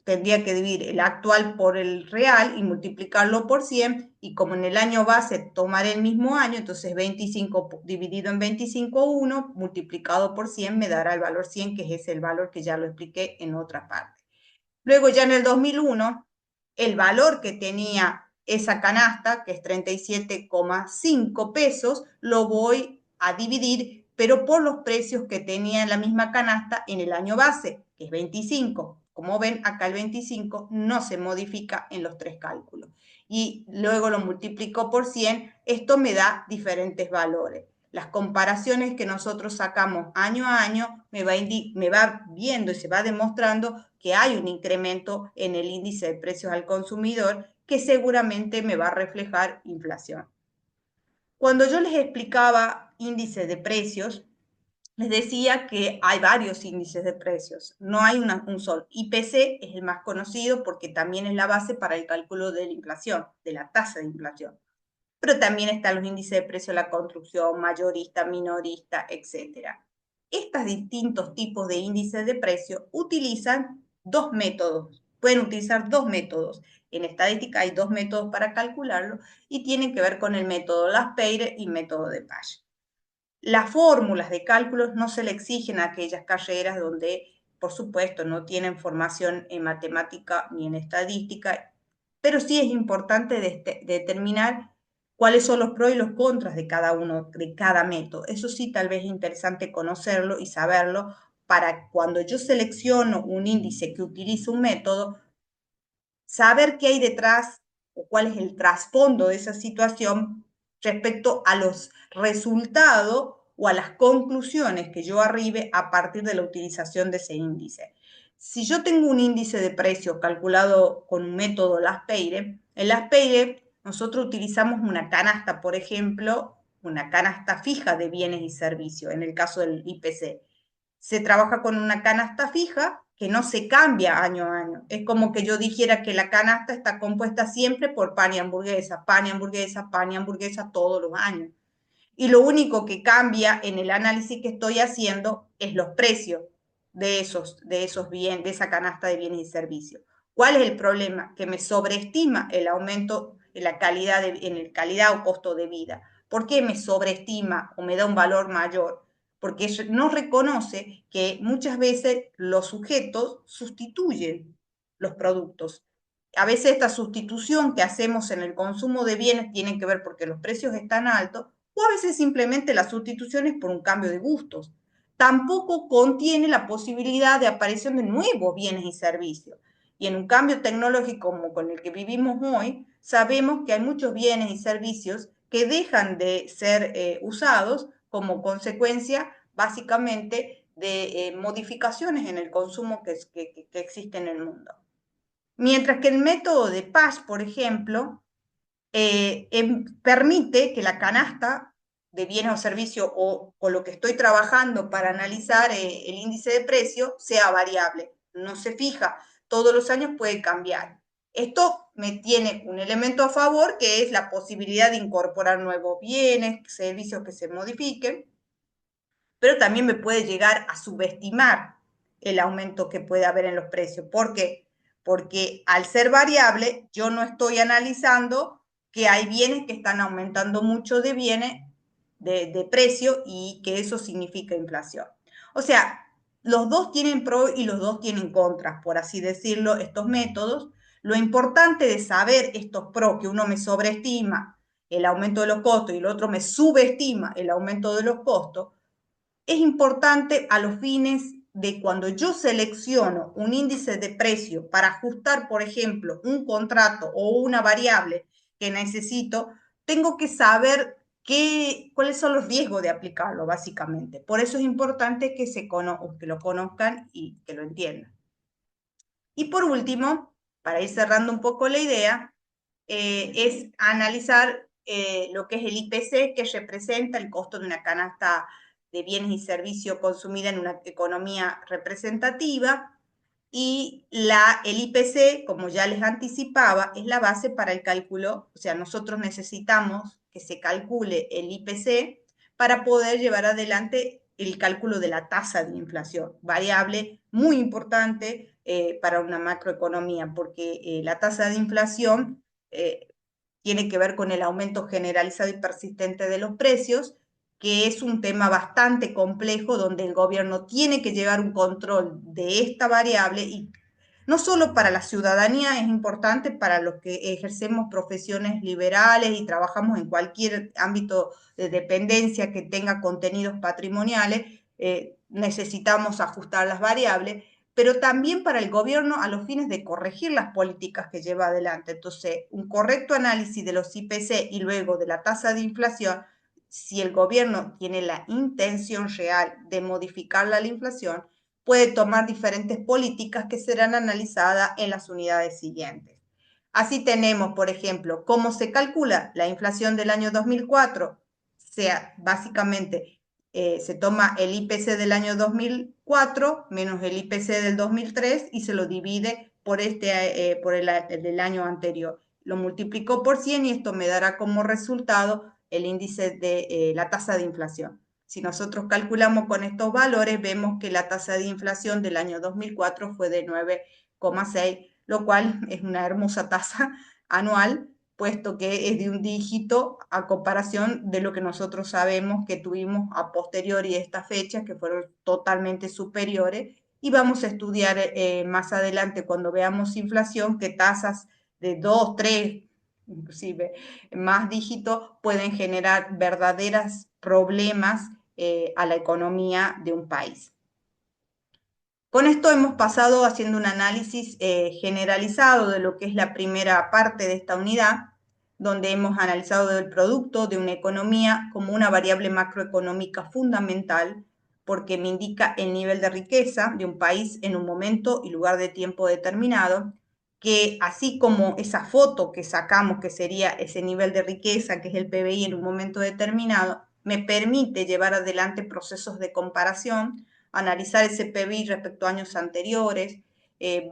tendría que dividir el actual por el real y multiplicarlo por 100, y como en el año base tomaré el mismo año, entonces 25 dividido en 25,1 multiplicado por 100 me dará el valor 100, que es el valor que ya lo expliqué en otra parte. Luego ya en el 2001, el valor que tenía esa canasta, que es 37,5 pesos, lo voy a dividir, pero por los precios que tenía en la misma canasta en el año base, que es 25. Como ven, acá el 25 no se modifica en los tres cálculos. Y luego lo multiplico por 100, esto me da diferentes valores. Las comparaciones que nosotros sacamos año a año me va viendo y se va demostrando que hay un incremento en el índice de precios al consumidor que seguramente me va a reflejar inflación. Cuando yo les explicaba índices de precios, les decía que hay varios índices de precios, no hay un solo. IPC es el más conocido porque también es la base para el cálculo de la inflación, de la tasa de inflación. Pero también están los índices de precio de la construcción, mayorista, minorista, etc. Estos distintos tipos de índices de precio utilizan dos métodos, pueden utilizar dos métodos. En estadística hay dos métodos para calcularlo y tienen que ver con el método Laspeyre y método de Paget. Las fórmulas de cálculos no se le exigen a aquellas carreras donde, por supuesto, no tienen formación en matemática ni en estadística, pero sí es importante determinar cuáles son los pros y los contras de cada uno, de cada método. Eso sí, tal vez es interesante conocerlo y saberlo para cuando yo selecciono un índice que utiliza un método, saber qué hay detrás o cuál es el trasfondo de esa situación respecto a los resultados o a las conclusiones que yo arribe a partir de la utilización de ese índice. Si yo tengo un índice de precios calculado con un método Laspeyre, en Laspeyre nosotros utilizamos una canasta, por ejemplo, una canasta fija de bienes y servicios, en el caso del IPC. Se trabaja con una canasta fija que no se cambia año a año. Es como que yo dijera que la canasta está compuesta siempre por pan y hamburguesa, pan y hamburguesa, pan y hamburguesa todos los años. Y lo único que cambia en el análisis que estoy haciendo es los precios de esos bienes, de esa canasta de bienes y servicios. ¿Cuál es el problema? Que me sobreestima el aumento en la calidad, en el calidad o costo de vida. ¿Por qué me sobreestima o me da un valor mayor? Porque no reconoce que muchas veces los sujetos sustituyen los productos. A veces esta sustitución que hacemos en el consumo de bienes tiene que ver porque los precios están altos, o a veces simplemente la sustitución es por un cambio de gustos. Tampoco contiene la posibilidad de aparición de nuevos bienes y servicios. Y en un cambio tecnológico como con el que vivimos hoy, sabemos que hay muchos bienes y servicios que dejan de ser usados como consecuencia básicamente de modificaciones en el consumo que existe en el mundo. Mientras que el método de Pasch, por ejemplo, permite que la canasta de bienes o servicios o lo que estoy trabajando para analizar el índice de precio sea variable, no se fija, todos los años puede cambiar. Esto me tiene un elemento a favor que es la posibilidad de incorporar nuevos bienes, servicios que se modifiquen, pero también me puede llegar a subestimar el aumento que puede haber en los precios. ¿Por qué? Porque al ser variable, yo no estoy analizando que hay bienes que están aumentando mucho de bienes de precio y que eso significa inflación. O sea, los dos tienen pro y los dos tienen contras, por así decirlo, estos métodos. Lo importante de saber estos pros, que uno me sobreestima el aumento de los costos y el otro me subestima el aumento de los costos, es importante a los fines de cuando yo selecciono un índice de precio para ajustar, por ejemplo, un contrato o una variable que necesito, tengo que saber cuáles son los riesgos de aplicarlo, básicamente. Por eso es importante que lo conozcan y que lo entiendan. Y por último, para ir cerrando un poco la idea, es analizar lo que es el IPC, que representa el costo de una canasta de bienes y servicios consumida en una economía representativa. Y el IPC, como ya les anticipaba, es la base para el cálculo, o sea, nosotros necesitamos que se calcule el IPC para poder llevar adelante el cálculo de la tasa de inflación, variable muy importante para una macroeconomía, porque la tasa de inflación eh, tiene que ver con el aumento generalizado y persistente de los precios, que es un tema bastante complejo donde el gobierno tiene que llevar un control de esta variable y no solo para la ciudadanía, es importante para los que ejercemos profesiones liberales y trabajamos en cualquier ámbito de dependencia que tenga contenidos patrimoniales, necesitamos ajustar las variables, pero también para el gobierno a los fines de corregir las políticas que lleva adelante. Entonces, un correcto análisis de los IPC y luego de la tasa de inflación, si el gobierno tiene la intención real de modificar la inflación, puede tomar diferentes políticas que serán analizadas en las unidades siguientes. Así tenemos, por ejemplo, cómo se calcula la inflación del año 2004, sea básicamente se toma el IPC del año 2004 menos el IPC del 2003 y se lo divide por el del año anterior. Lo multiplicó por 100 y esto me dará como resultado el índice de la tasa de inflación. Si nosotros calculamos con estos valores, vemos que la tasa de inflación del año 2004 fue de 9,6, lo cual es una hermosa tasa anual, puesto que es de un dígito a comparación de lo que nosotros sabemos que tuvimos a posteriori de esta fecha, que fueron totalmente superiores. Y vamos a estudiar más adelante, cuando veamos inflación, que tasas de 2, 3, inclusive más dígitos pueden generar verdaderos problemas a la economía de un país. Con esto hemos pasado haciendo un análisis generalizado de lo que es la primera parte de esta unidad, donde hemos analizado el producto de una economía como una variable macroeconómica fundamental, porque me indica el nivel de riqueza de un país en un momento y lugar de tiempo determinado, que así como esa foto que sacamos, que sería ese nivel de riqueza, que es el PBI en un momento determinado, me permite llevar adelante procesos de comparación, analizar ese PBI respecto a años anteriores,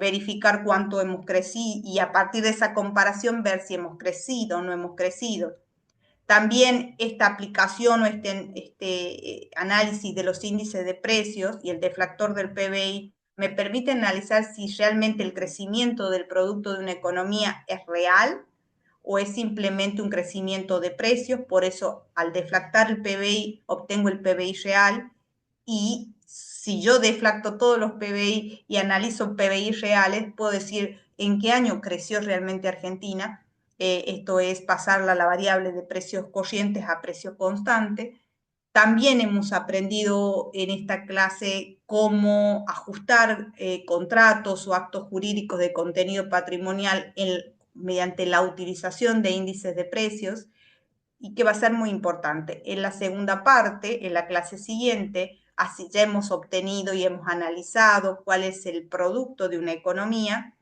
verificar cuánto hemos crecido y a partir de esa comparación ver si hemos crecido o no hemos crecido. También esta aplicación o este análisis de los índices de precios y el deflactor del PBI me permite analizar si realmente el crecimiento del producto de una economía es real o es simplemente un crecimiento de precios. Por eso, al deflactar el PBI, obtengo el PBI real y si yo deflacto todos los PBI y analizo PBI reales, puedo decir en qué año creció realmente Argentina. Esto es pasarla a la variable de precios corrientes a precio constante. También hemos aprendido en esta clase cómo ajustar contratos o actos jurídicos de contenido patrimonial mediante la utilización de índices de precios, y que va a ser muy importante. En la segunda parte, en la clase siguiente, así ya hemos obtenido y hemos analizado cuál es el producto de una economía.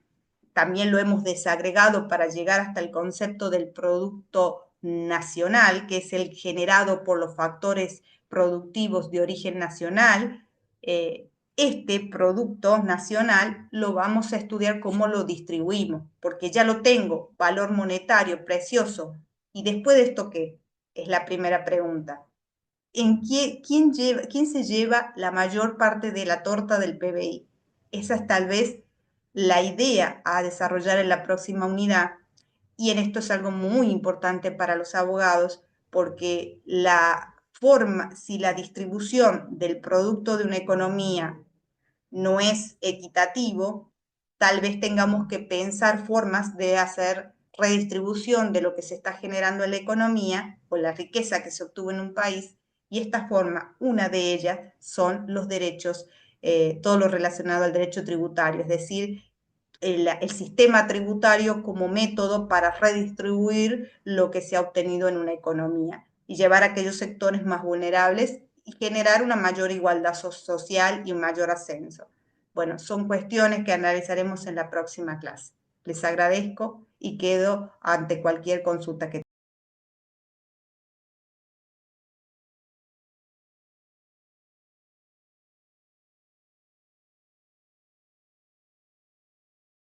También lo hemos desagregado para llegar hasta el concepto del producto nacional, que es el generado por los factores productivos de origen nacional. Este producto nacional lo vamos a estudiar cómo lo distribuimos, porque ya lo tengo, valor monetario precioso. ¿Y después de esto qué? Es la primera pregunta. ¿Quién se lleva la mayor parte de la torta del PBI? Esa es tal vez la idea a desarrollar en la próxima unidad, y en esto es algo muy importante para los abogados, porque la forma, si la distribución del producto de una economía no es equitativo, tal vez tengamos que pensar formas de hacer redistribución de lo que se está generando en la economía o la riqueza que se obtuvo en un país, y esta forma, una de ellas, son los derechos, todo lo relacionado al derecho tributario, es decir, el sistema tributario como método para redistribuir lo que se ha obtenido en una economía y llevar a aquellos sectores más vulnerables y generar una mayor igualdad social y un mayor ascenso. Bueno, son cuestiones que analizaremos en la próxima clase. Les agradezco y quedo ante cualquier consulta que